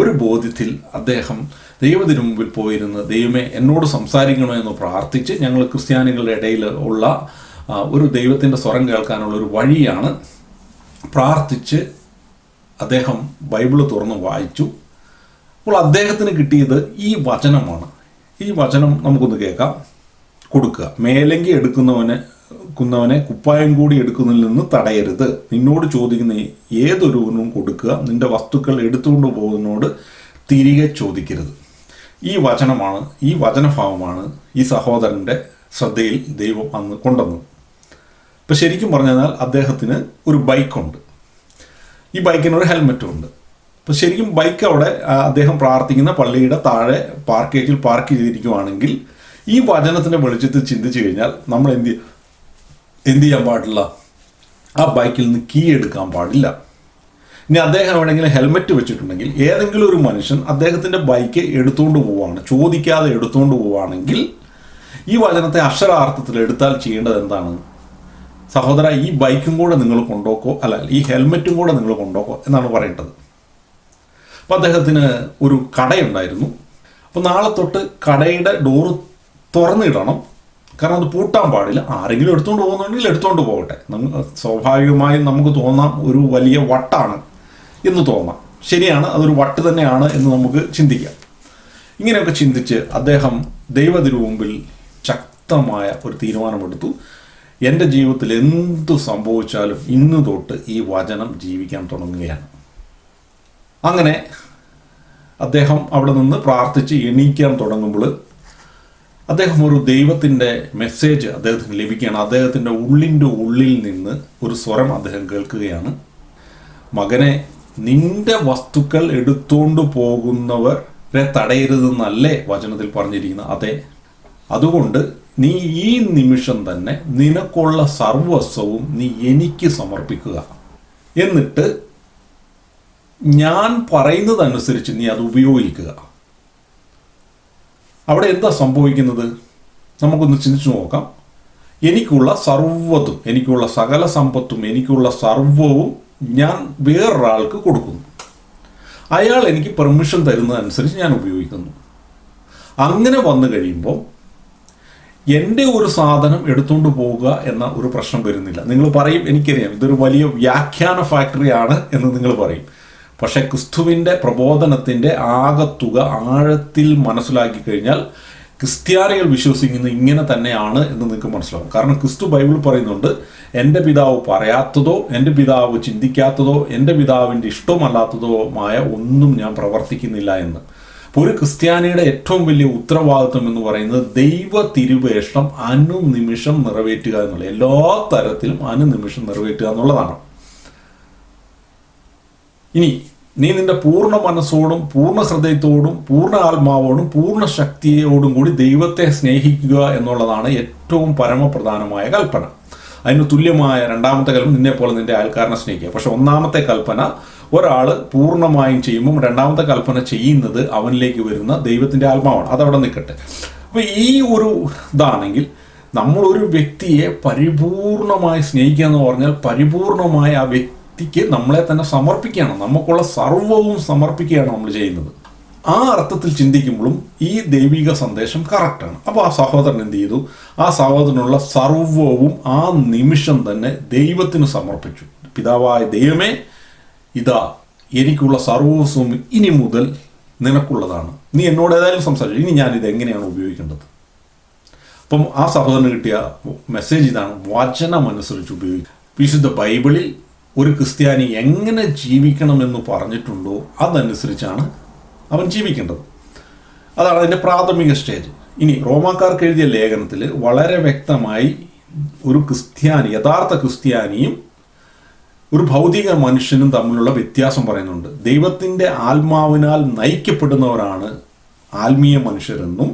ഒരു ബോധ്യത്തിൽ അദ്ദേഹം ദൈവത്തിന് മുമ്പിൽ പോയിരുന്ന്, ദൈവമേ എന്നോട് സംസാരിക്കണമെന്ന് പ്രാർത്ഥിച്ച്, ഞങ്ങൾ ക്രിസ്ത്യാനികളുടെ ഇടയിൽ ഉള്ള ഒരു ദൈവത്തിൻ്റെ സ്വരം കേൾക്കാനുള്ള ഒരു വഴിയാണ് പ്രാർത്ഥിച്ച് അദ്ദേഹം ബൈബിൾ തുറന്ന് വായിച്ചു. അപ്പോൾ അദ്ദേഹത്തിന് കിട്ടിയത് ഈ വചനമാണ്. ഈ വചനം നമുക്കൊന്ന് കേൾക്കാം. കൊടുക്കുക, മേലങ്കി എടുക്കുന്നവനെ കുപ്പായം കൂടി എടുക്കുന്നതിൽ നിന്ന് തടയരുത്. നിന്നോട് ചോദിക്കുന്ന ഏതൊരുവനും കൊടുക്കുക, നിന്റെ വസ്തുക്കൾ എടുത്തുകൊണ്ട് പോകുന്നതിനോട് തിരികെ ചോദിക്കരുത്. ഈ വചനമാണ്, ഈ വചനഭാവമാണ് ഈ സഹോദരൻ്റെ ശ്രദ്ധയിൽ ദൈവം അന്ന് കൊണ്ടുവന്നത്. ഇപ്പം ശരിക്കും പറഞ്ഞാൽ അദ്ദേഹത്തിന് ഒരു ബൈക്കുണ്ട്, ഈ ബൈക്കിനൊരു ഹെൽമെറ്റും ഉണ്ട്. അപ്പോൾ ശരിക്കും ബൈക്ക് അവിടെ അദ്ദേഹം പ്രാർത്ഥിക്കുന്ന പള്ളിയുടെ താഴെ പാർക്കേജിൽ പാർക്ക് ചെയ്തിരിക്കുവാണെങ്കിൽ ഈ വചനത്തിൻ്റെ വെളിച്ചത്തിൽ ചിന്തിച്ചു കഴിഞ്ഞാൽ നമ്മൾ എന്ത് ചെയ്യാൻ പാടില്ല, ആ ബൈക്കിൽ നിന്ന് കീ എടുക്കാൻ പാടില്ല. ഇനി അദ്ദേഹം എവിടെയെങ്കിലും ഹെൽമെറ്റ് വെച്ചിട്ടുണ്ടെങ്കിൽ ഏതെങ്കിലും ഒരു മനുഷ്യൻ അദ്ദേഹത്തിൻ്റെ ബൈക്ക് എടുത്തുകൊണ്ട് പോവുകയാണ്, ചോദിക്കാതെ എടുത്തുകൊണ്ട് പോവുകയാണെങ്കിൽ ഈ വചനത്തെ അക്ഷരാർത്ഥത്തിൽ എടുത്താൽ ചെയ്യേണ്ടത് എന്താണ്? സഹോദര, ഈ ബൈക്കും കൂടെ നിങ്ങൾ കൊണ്ടുപോക്കോ, അല്ല ഈ ഹെൽമെറ്റും കൂടെ നിങ്ങൾ കൊണ്ടുപോക്കോ എന്നാണ് പറയേണ്ടത്. അപ്പോൾ അദ്ദേഹത്തിന് ഒരു കടയുണ്ടായിരുന്നു. അപ്പോൾ നാളെ തൊട്ട് കടയുടെ ഡോറ് തുറന്നിടണം, കാരണം അത് പൂട്ടാൻ പാടില്ല. ആരെങ്കിലും എടുത്തുകൊണ്ട് പോകുന്നുണ്ടെങ്കിൽ എടുത്തുകൊണ്ട് പോകട്ടെ. സ്വാഭാവികമായും നമുക്ക് തോന്നാം ഒരു വലിയ വട്ടാണ് എന്ന് തോന്നാം. ശരിയാണ്, അതൊരു വട്ട് തന്നെയാണ് എന്ന് നമുക്ക് ചിന്തിക്കാം. ഇങ്ങനെയൊക്കെ ചിന്തിച്ച് അദ്ദേഹം ദൈവത്തിനു മുമ്പിൽ ശക്തമായ ഒരു തീരുമാനമെടുത്തു. എൻ്റെ ജീവിതത്തിൽ എന്തു സംഭവിച്ചാലും ഇന്ന് തൊട്ട് ഈ വചനം ജീവിക്കാൻ തുടങ്ങുകയാണ്. അങ്ങനെ അദ്ദേഹം അവിടെ നിന്ന് പ്രാർത്ഥിച്ച് എണീക്കാൻ തുടങ്ങുമ്പോൾ അദ്ദേഹം ഒരു ദൈവത്തിൻ്റെ മെസ്സേജ് അദ്ദേഹത്തിന് ലഭിക്കുകയാണ്. അദ്ദേഹത്തിൻ്റെ ഉള്ളിൽ നിന്ന് ഒരു സ്വരം അദ്ദേഹം കേൾക്കുകയാണ്. മകനെ, നിന്റെ വസ്തുക്കൾ എടുത്തുകൊണ്ട് പോകുന്നവരെ തടയരുതെന്നല്ലേ വചനത്തിൽ പറഞ്ഞിരിക്കുന്നത്? അതെ. അതുകൊണ്ട് നീ ഈ നിമിഷം തന്നെ നിനക്കുള്ള സർവസ്വവും നീ എനിക്ക് സമർപ്പിക്കുക. എന്നിട്ട് ഞാൻ പറയുന്നതനുസരിച്ച് നീ അത് ഉപയോഗിക്കുക. അവിടെ എന്താ സംഭവിക്കുന്നത്? നമുക്കൊന്ന് ചിന്തിച്ചു നോക്കാം. എനിക്കുള്ള സർവ്വതും, എനിക്കുള്ള സകല സമ്പത്തും, എനിക്കുള്ള സർവ്വവും ഞാൻ വേറൊരാൾക്ക് കൊടുക്കുന്നു. അയാൾ എനിക്ക് പെർമിഷൻ തരുന്നതനുസരിച്ച് ഞാൻ ഉപയോഗിക്കുന്നു. അങ്ങനെ വന്നു കഴിയുമ്പോൾ എൻ്റെ ഒരു സാധനം എടുത്തുകൊണ്ട് പോവുക എന്ന ഒരു പ്രശ്നം വരുന്നില്ല. നിങ്ങൾ പറയും, എനിക്കറിയാം ഇതൊരു വലിയ വ്യാഖ്യാന ഫാക്ടറിയാണ് എന്ന് നിങ്ങൾ പറയും. പക്ഷേ ക്രിസ്തുവിൻ്റെ പ്രബോധനത്തിൻ്റെ ആകത്തുക ആഴത്തിൽ മനസ്സിലാക്കി കഴിഞ്ഞാൽ ക്രിസ്ത്യാനികൾ വിശ്വസിക്കുന്നത് ഇങ്ങനെ തന്നെയാണ് എന്ന് നിങ്ങൾക്ക് മനസ്സിലാവും. കാരണം ക്രിസ്തു ബൈബിൾ പറയുന്നുണ്ട്, എൻ്റെ പിതാവ് പറയാത്തതോ എൻ്റെ പിതാവ് ചിന്തിക്കാത്തതോ എൻ്റെ പിതാവിൻ്റെ ഇഷ്ടമല്ലാത്തതോമായ ഒന്നും ഞാൻ പ്രവർത്തിക്കുന്നില്ല എന്ന്. അപ്പോൾ ഒരു ക്രിസ്ത്യാനിയുടെ ഏറ്റവും വലിയ ഉത്തരവാദിത്വം എന്ന് പറയുന്നത് ദൈവ തിരുവേഷം അനുനിമിഷം നിറവേറ്റുക എന്നുള്ള, എല്ലാ തരത്തിലും അനുനിമിഷം നിറവേറ്റുക എന്നുള്ളതാണ്. ഇനി നീ നിന്റെ പൂർണ്ണ മനസ്സോടും പൂർണ്ണ ഹൃദയത്തോടും പൂർണ്ണ ആത്മാവോടും പൂർണ്ണ ശക്തിയോടും കൂടി ദൈവത്തെ സ്നേഹിക്കുക എന്നുള്ളതാണ് ഏറ്റവും പരമപ്രധാനമായ കൽപ്പന. അതിന് തുല്യമായ രണ്ടാമത്തെ കൽപ്പന നിന്നെ പോലെ നിന്റെ അയൽക്കാരനെ സ്നേഹിക്കുക. പക്ഷെ ഒന്നാമത്തെ കൽപ്പന ഒരാൾ പൂർണ്ണമായും ചെയ്യുമ്പം രണ്ടാമത്തെ കൽപ്പന ചെയ്യുന്നത് അവനിലേക്ക് വരുന്ന ദൈവത്തിൻ്റെ ആത്മാവാണ്. അതവിടെ നിൽക്കട്ടെ. അപ്പോൾ ഈ ഒരു ഇതാണെങ്കിൽ നമ്മളൊരു വ്യക്തിയെ പരിപൂർണമായി സ്നേഹിക്കുക എന്ന് പറഞ്ഞാൽ പരിപൂർണമായ ആ വ്യക്തിക്ക് നമ്മളെ തന്നെ സമർപ്പിക്കുകയാണ്, നമുക്കുള്ള സർവ്വവും സമർപ്പിക്കുകയാണ് നമ്മൾ ചെയ്യുന്നത്. ആ അർത്ഥത്തിൽ ചിന്തിക്കുമ്പോഴും ഈ ദൈവിക സന്ദേശം കറക്റ്റാണ്. അപ്പോൾ ആ സഹോദരൻ എന്ത് ചെയ്തു? ആ സഹോദരനുള്ള സർവ്വവും ആ നിമിഷം തന്നെ ദൈവത്തിന് സമർപ്പിച്ചു. പിതാവായ ദൈവമേ, ഇതാ എനിക്കുള്ള സർവസ്വം ഇനി മുതൽ നിനക്കുള്ളതാണ്, നീ എന്നോട് ഏതായാലും സംസാരിച്ചു, ഇനി ഞാനിത് എങ്ങനെയാണ് ഉപയോഗിക്കേണ്ടത്. അപ്പം ആ സഹോദരന് കിട്ടിയ മെസ്സേജ് ഇതാണ്: വചനമനുസരിച്ച് ഉപയോഗിക്കുക. വിശുദ്ധ ബൈബിളിൽ ഒരു ക്രിസ്ത്യാനി എങ്ങനെ ജീവിക്കണമെന്ന് പറഞ്ഞിട്ടുണ്ടോ അതനുസരിച്ചാണ് അവൻ ജീവിക്കേണ്ടത്. അതാണ് അതിൻ്റെ പ്രാഥമിക സ്റ്റേജ്. ഇനി റോമാക്കാർക്ക് എഴുതിയ ലേഖനത്തിൽ വളരെ വ്യക്തമായി ഒരു ക്രിസ്ത്യാനി, യഥാർത്ഥ ക്രിസ്ത്യാനിയും ഒരു ഭൗതിക മനുഷ്യനും തമ്മിലുള്ള വ്യത്യാസം പറയുന്നുണ്ട്. ദൈവത്തിൻ്റെ ആത്മാവിനാൽ നയിക്കപ്പെടുന്നവരാണ് ആത്മീയ മനുഷ്യരെന്നും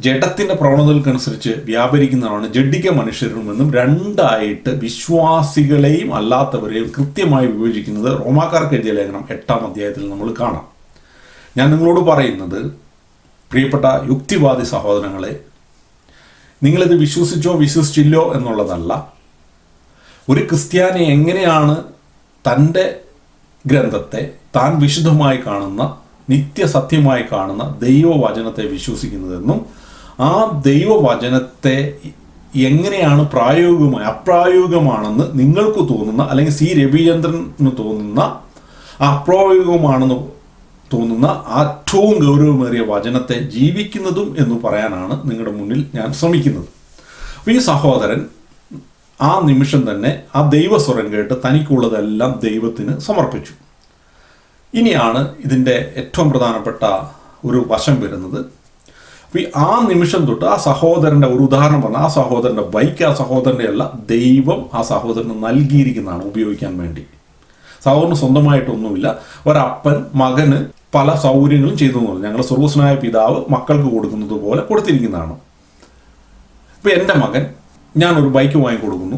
ജഡത്തിൻ്റെ പ്രവണതകൾക്കനുസരിച്ച് വ്യാപരിക്കുന്നവരാണ് ജഡിക മനുഷ്യരുമെന്നും രണ്ടായിട്ട് വിശ്വാസികളെയും അല്ലാത്തവരെയും കൃത്യമായി വിഭജിക്കുന്നത് റോമാക്കാർക്ക് എഴുതിയ ലേഖനം 8-ാം അധ്യായത്തിൽ നമ്മൾ കാണാം. ഞാൻ നിങ്ങളോട് പറയുന്നത്, പ്രിയപ്പെട്ട യുക്തിവാദി സഹോദരങ്ങളെ, നിങ്ങളിത് വിശ്വസിച്ചോ വിശ്വസിച്ചില്ലോ എന്നുള്ളതല്ല. ഒരു ക്രിസ്ത്യാനി എങ്ങനെയാണ് തൻ്റെ ഗ്രന്ഥത്തെ താൻ വിശുദ്ധമായി കാണുന്ന, നിത്യസത്യമായി കാണുന്ന ദൈവവചനത്തെ വിശ്വസിക്കുന്നതെന്നും ആ ദൈവവചനത്തെ എങ്ങനെയാണ് അപ്രായോഗികമാണെന്ന് നിങ്ങൾക്ക് തോന്നുന്ന, അല്ലെങ്കിൽ സി രവിചന്ദ്രന് തോന്നുന്ന അപ്രായോഗികമാണെന്ന് തോന്നുന്ന ഏറ്റവും ഗൗരവമേറിയ വചനത്തെ ജീവിക്കുന്നതും എന്ന് പറയാനാണ് നിങ്ങളുടെ മുന്നിൽ ഞാൻ ശ്രമിക്കുന്നത്. അപ്പോൾ ഈ സഹോദരൻ ആ നിമിഷം തന്നെ ആ ദൈവസ്വരം കേട്ട് തനിക്കുള്ളതെല്ലാം ദൈവത്തിന് സമർപ്പിച്ചു. ഇനിയാണ് ഇതിൻ്റെ ഏറ്റവും പ്രധാനപ്പെട്ട ഒരു വശം വരുന്നത്. അപ്പോൾ ആ നിമിഷം തൊട്ട് ആ സഹോദരൻ്റെ ഒരു ഉദാഹരണം പറഞ്ഞാൽ, ആ സഹോദരൻ്റെ ബൈക്ക് ആ സഹോദരൻ്റെ അല്ല, ദൈവം ആ സഹോദരന് നൽകിയിരിക്കുന്നതാണ് ഉപയോഗിക്കാൻ വേണ്ടി. സഹോദരന് സ്വന്തമായിട്ടൊന്നുമില്ല. ഒരപ്പൻ മകന് പല സൗകര്യങ്ങളും ചെയ്തു എന്നുള്ളത് ഞങ്ങൾ സ്വർഗ്ഗസ്വനായ പിതാവ് മക്കൾക്ക് കൊടുക്കുന്നത് പോലെ കൊടുത്തിരിക്കുന്നതാണ്. ഇപ്പോൾ എൻ്റെ മകൻ, ഞാനൊരു ബൈക്ക് വാങ്ങിക്കൊടുക്കുന്നു,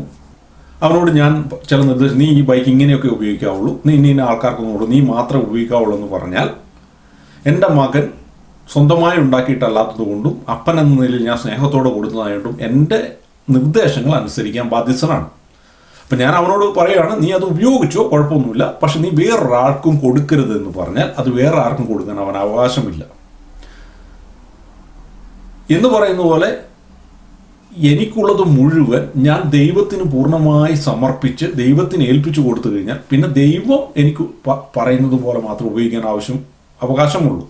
അവനോട് ഞാൻ ചില നിർദ്ദേശം, നീ ഈ ബൈക്ക് ഇങ്ങനെയൊക്കെ ഉപയോഗിക്കാവുള്ളൂ, നീ ഇന്ന ആൾക്കാർക്കൊന്നും കൊടുക്കും, നീ മാത്രമേ ഉപയോഗിക്കാവുള്ളൂ എന്ന് പറഞ്ഞാൽ, എൻ്റെ മകൻ സ്വന്തമായി ഉണ്ടാക്കിയിട്ടല്ലാത്തത് കൊണ്ടും അപ്പൻ എന്ന നിലയിൽ ഞാൻ സ്നേഹത്തോടെ കൊടുത്തതായിട്ടും എൻ്റെ നിർദ്ദേശങ്ങൾ അനുസരിക്കാൻ ബാധ്യസ്ഥനാണ്. അപ്പം ഞാൻ അവനോട് പറയുകയാണ്, നീ അത് ഉപയോഗിച്ചോ, കുഴപ്പമൊന്നുമില്ല, പക്ഷെ നീ വേറൊരാൾക്കും കൊടുക്കരുത് എന്ന് പറഞ്ഞാൽ അത് വേറെ ആർക്കും കൊടുക്കാൻ അവൻ അവകാശമില്ല എന്ന് പറയുന്ന പോലെ എനിക്കുള്ളത് മുഴുവൻ ഞാൻ ദൈവത്തിന് പൂർണ്ണമായി സമർപ്പിച്ച് ദൈവത്തിന് ഏൽപ്പിച്ചു കൊടുത്തു കഴിഞ്ഞാൽ പിന്നെ ദൈവം എനിക്ക് പറയുന്നത് പോലെ മാത്രം ഉപയോഗിക്കാൻ അവകാശമുള്ളൂ.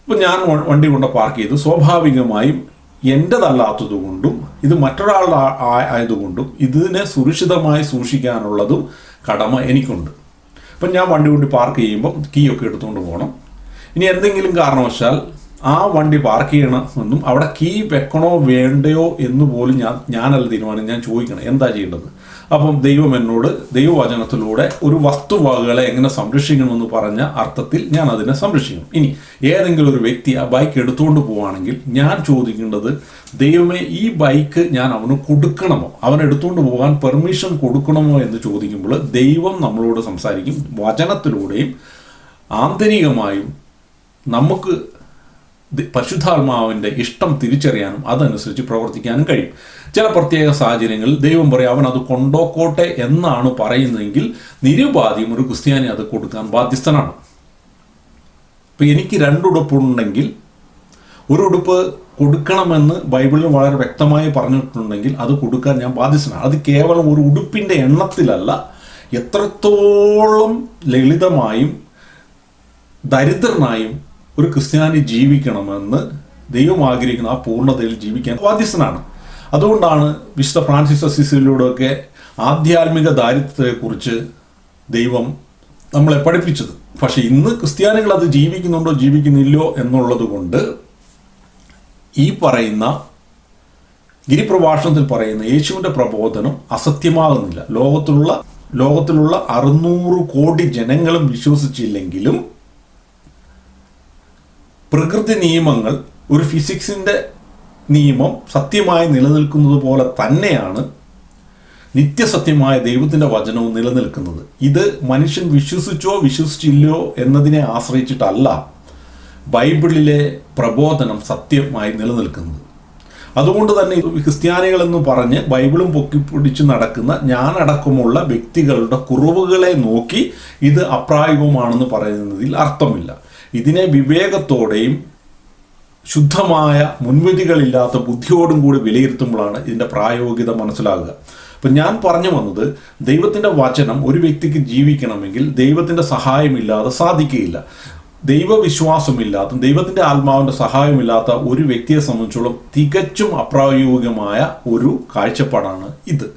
ഇപ്പം ഞാൻ വണ്ടി കൊണ്ട് പാർക്ക് ചെയ്തു, സ്വാഭാവികമായും എൻ്റെതല്ലാത്തത് കൊണ്ടും ഇത് മറ്റൊരാളുടെ ആയതുകൊണ്ടും ഇതിനെ സുരക്ഷിതമായി സൂക്ഷിക്കാനുള്ളതും കടമ എനിക്കുണ്ട്. അപ്പം ഞാൻ വണ്ടി കൊണ്ട് പാർക്ക് ചെയ്യുമ്പം കീ ഒക്കെ എടുത്തുകൊണ്ട് പോകണം. ഇനി എന്തെങ്കിലും കാരണവശാൽ ആ വണ്ടി പാർക്ക് ചെയ്യണമെന്നും അവിടെ കീ വെക്കണോ വേണ്ടയോ എന്ന് പോലും ഞാനല്ല തീരുമാനം, ഞാൻ ചോദിക്കണം എന്താ ചെയ്യേണ്ടത്. അപ്പം ദൈവം എന്നോട് ദൈവവചനത്തിലൂടെ ഒരു വസ്തുവകകളെ എങ്ങനെ സംരക്ഷിക്കണമെന്ന് പറഞ്ഞ അർത്ഥത്തിൽ ഞാൻ അതിനെ സംരക്ഷിക്കണം. ഇനി ഏതെങ്കിലും ഒരു വ്യക്തി ആ ബൈക്ക് എടുത്തുകൊണ്ട് പോവുകയാണെങ്കിൽ ഞാൻ ചോദിക്കേണ്ടത്, ദൈവമേ ഈ ബൈക്ക് ഞാൻ അവന് കൊടുക്കണമോ, അവൻ എടുത്തുകൊണ്ട് പോകാൻ പെർമിഷൻ കൊടുക്കണമോ എന്ന് ചോദിക്കുമ്പോൾ ദൈവം നമ്മളോട് സംസാരിക്കും. വചനത്തിലൂടെയും ആന്തരികമായും നമുക്ക് പരിശുദ്ധാത്മാവിൻ്റെ ഇഷ്ടം തിരിച്ചറിയാനും അതനുസരിച്ച് പ്രവർത്തിക്കാനും കഴിയും. ചില പ്രത്യേക സാഹചര്യങ്ങളിൽ ദൈവം പറയും അവൻ അത് കൊണ്ടോക്കോട്ടെ എന്നാണ് പറയുന്നതെങ്കിൽ നിരുപാധികം ഒരു ക്രിസ്ത്യാനി അത് കൊടുക്കാൻ ബാധ്യസ്ഥനാണ്. ഇപ്പം എനിക്ക് 2 ഉടുപ്പുണ്ടെങ്കിൽ ഒരു ഉടുപ്പ് കൊടുക്കണമെന്ന് ബൈബിളിൽ വളരെ വ്യക്തമായി പറഞ്ഞിട്ടുണ്ടെങ്കിൽ അത് കൊടുക്കാൻ ഞാൻ ബാധ്യസ്ഥനാണ്. അത് കേവലം ഒരു ഉടുപ്പിൻ്റെ എണ്ണത്തിലല്ല, എത്രത്തോളം ലളിതമായും ദരിദ്രനായും ഒരു ക്രിസ്ത്യാനി ജീവിക്കണമെന്ന് ദൈവം ആഗ്രഹിക്കുന്ന ആ പൂർണ്ണതയിൽ ജീവിക്കാൻ ബാധ്യസ്ഥനാണ്. അതുകൊണ്ടാണ് വിശുദ്ധ ഫ്രാൻസിസ് അസീസിയിലൂടെയൊക്കെ ആധ്യാത്മിക ദാരിദ്ര്യത്തെക്കുറിച്ച് ദൈവം നമ്മളെ പഠിപ്പിച്ചത്. പക്ഷെ ഇന്ന് ക്രിസ്ത്യാനികൾ അത് ജീവിക്കുന്നുണ്ടോ ജീവിക്കുന്നില്ലോ എന്നുള്ളത് കൊണ്ട് ഈ പറയുന്ന ഗിരിപ്രഭാഷണത്തിൽ പറയുന്ന യേശുവിൻ്റെ പ്രബോധനം അസത്യമാകുന്നില്ല. ലോകത്തിലുള്ള 600 കോടി ജനങ്ങളും വിശ്വസിച്ചില്ലെങ്കിലും പ്രകൃതി നിയമങ്ങൾ, ഒരു ഫിസിക്സിൻ്റെ നിയമം സത്യമായി നിലനിൽക്കുന്നത് പോലെ തന്നെയാണ് നിത്യസത്യമായ ദൈവത്തിൻ്റെ വചനവും നിലനിൽക്കുന്നത്. ഇത് മനുഷ്യൻ വിശ്വസിച്ചോ വിശ്വസിച്ചില്ലയോ എന്നതിനെ ആശ്രയിച്ചിട്ടല്ല ബൈബിളിലെ പ്രബോധനം സത്യമായി നിലനിൽക്കുന്നത്. അതുകൊണ്ട് തന്നെ ക്രിസ്ത്യാനികളെന്ന് പറഞ്ഞ് ബൈബിളും പൊക്കിപ്പിടിച്ച് നടക്കുന്ന ഞാനടക്കമുള്ള വ്യക്തികളുടെ കുറവുകളെ നോക്കി ഇത് അപ്രായോഗികമാണെന്ന് പറയുന്നതിൽ അർത്ഥമില്ല. ഇതിനെ വിവേകത്തോടെയും ശുദ്ധമായ മുൻവിധികളില്ലാത്ത ബുദ്ധിയോടും കൂടി വിലയിരുത്തുമ്പോഴാണ് ഇതിൻ്റെ പ്രായോഗികത മനസ്സിലാകുക. അപ്പം ഞാൻ പറഞ്ഞു വന്നത്, ദൈവത്തിൻ്റെ വചനം ഒരു വ്യക്തിക്ക് ജീവിക്കണമെങ്കിൽ ദൈവത്തിൻ്റെ സഹായമില്ലാതെ സാധിക്കുകയില്ല. ദൈവവിശ്വാസമില്ലാത്ത, ദൈവത്തിൻ്റെ ആത്മാവിൻ്റെ സഹായമില്ലാത്ത ഒരു വ്യക്തിയെ സംബന്ധിച്ചോളം തികച്ചും അപ്രായോഗികമായ ഒരു കാഴ്ചപ്പാടാണ് ഇത്.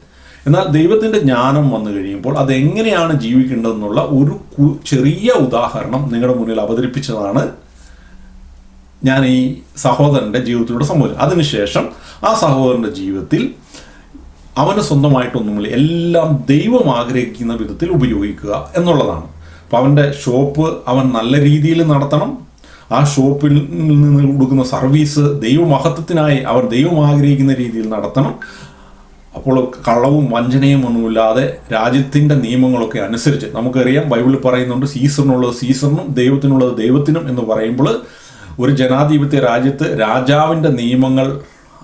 എന്നാൽ ദൈവത്തിൻ്റെ ജ്ഞാനം വന്നു കഴിയുമ്പോൾ അതെങ്ങനെയാണ് ജീവിക്കേണ്ടതെന്നുള്ള ഒരു ചെറിയ ഉദാഹരണം നിങ്ങളുടെ മുന്നിൽ അവതരിപ്പിച്ചതാണ് ഞാൻ ഈ സഹോദരൻ്റെ ജീവിതത്തിലൂടെ സംഭവിച്ചത്. അതിനുശേഷം ആ സഹോദരൻ്റെ ജീവിതത്തിൽ അവന് സ്വന്തമായിട്ടൊന്നുമില്ല, എല്ലാം ദൈവം ആഗ്രഹിക്കുന്ന വിധത്തിൽ ഉപയോഗിക്കുക എന്നുള്ളതാണ്. അപ്പോൾ അവൻ്റെ ഷോപ്പ് അവൻ നല്ല രീതിയിൽ നടത്തണം. ആ ഷോപ്പിൽ നിന്ന് കൊടുക്കുന്ന സർവീസ് ദൈവമഹത്വത്തിനായി അവൻ ദൈവം ആഗ്രഹിക്കുന്ന രീതിയിൽ നടത്തണം. അപ്പോൾ കള്ളവും വഞ്ചനയും ഒന്നുമില്ലാതെ രാജ്യത്തിൻ്റെ നിയമങ്ങളൊക്കെ അനുസരിച്ച്, നമുക്കറിയാം ബൈബിളിൽ പറയുന്നുണ്ട് സീസറിനുള്ളത് സീസറിനും ദൈവത്തിനുള്ളത് ദൈവത്തിനും എന്ന് പറയുമ്പോൾ ഒരു ജനാധിപത്യ രാജ്യത്ത് രാജാവിൻ്റെ നിയമങ്ങൾ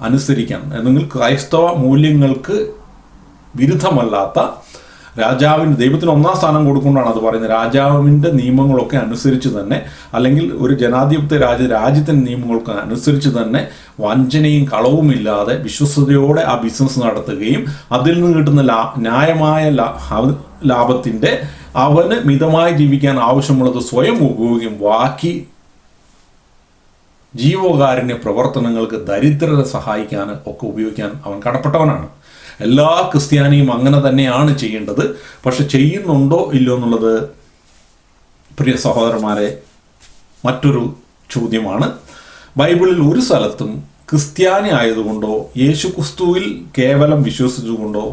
അനുസരിക്കാൻ, അല്ലെങ്കിൽ ക്രൈസ്തവ മൂല്യങ്ങൾക്ക് വിരുദ്ധമല്ലാത്ത രാജാവിന്, ദൈവത്തിന് 1ാം സ്ഥാനം കൊടുക്കൊണ്ടാണ് അത് പറയുന്നത്, രാജാവിൻ്റെ നിയമങ്ങളൊക്കെ അനുസരിച്ച് തന്നെ, അല്ലെങ്കിൽ ഒരു ജനാധിപത്യ രാജ്യത്തിൻ്റെ നിയമങ്ങൾക്ക് അനുസരിച്ച് തന്നെ വഞ്ചനയും കളവുമില്ലാതെ വിശ്വസ്തയോടെ ആ ബിസിനസ് നടത്തുകയും അതിൽ നിന്ന് കിട്ടുന്ന ന്യായമായ ലാഭത്തിൻ്റെ അവന് മിതമായി ജീവിക്കാൻ ആവശ്യമുള്ളത് സ്വയം ഉപയോഗിക്കും, ബാക്കി ജീവകാരുണ്യ പ്രവർത്തനങ്ങൾക്ക് ദരിദ്രരെ സഹായിക്കാൻ ഒക്കെ ഉപയോഗിക്കാൻ അവൻ കടപ്പെട്ടവനാണ്. എല്ലാ ക്രിസ്ത്യാനിയും അങ്ങനെ തന്നെയാണ് ചെയ്യേണ്ടത്. പക്ഷെ ചെയ്യുന്നുണ്ടോ ഇല്ലയോ എന്നുള്ളത് പ്രിയ സഹോദരന്മാരെ മറ്റൊരു ചോദ്യമാണ്. ബൈബിളിൽ ഒരു സ്ഥലത്തും ക്രിസ്ത്യാനി ആയതുകൊണ്ടോ യേശു ക്രിസ്തുവിൽ കേവലം വിശ്വസിച്ചുകൊണ്ടോ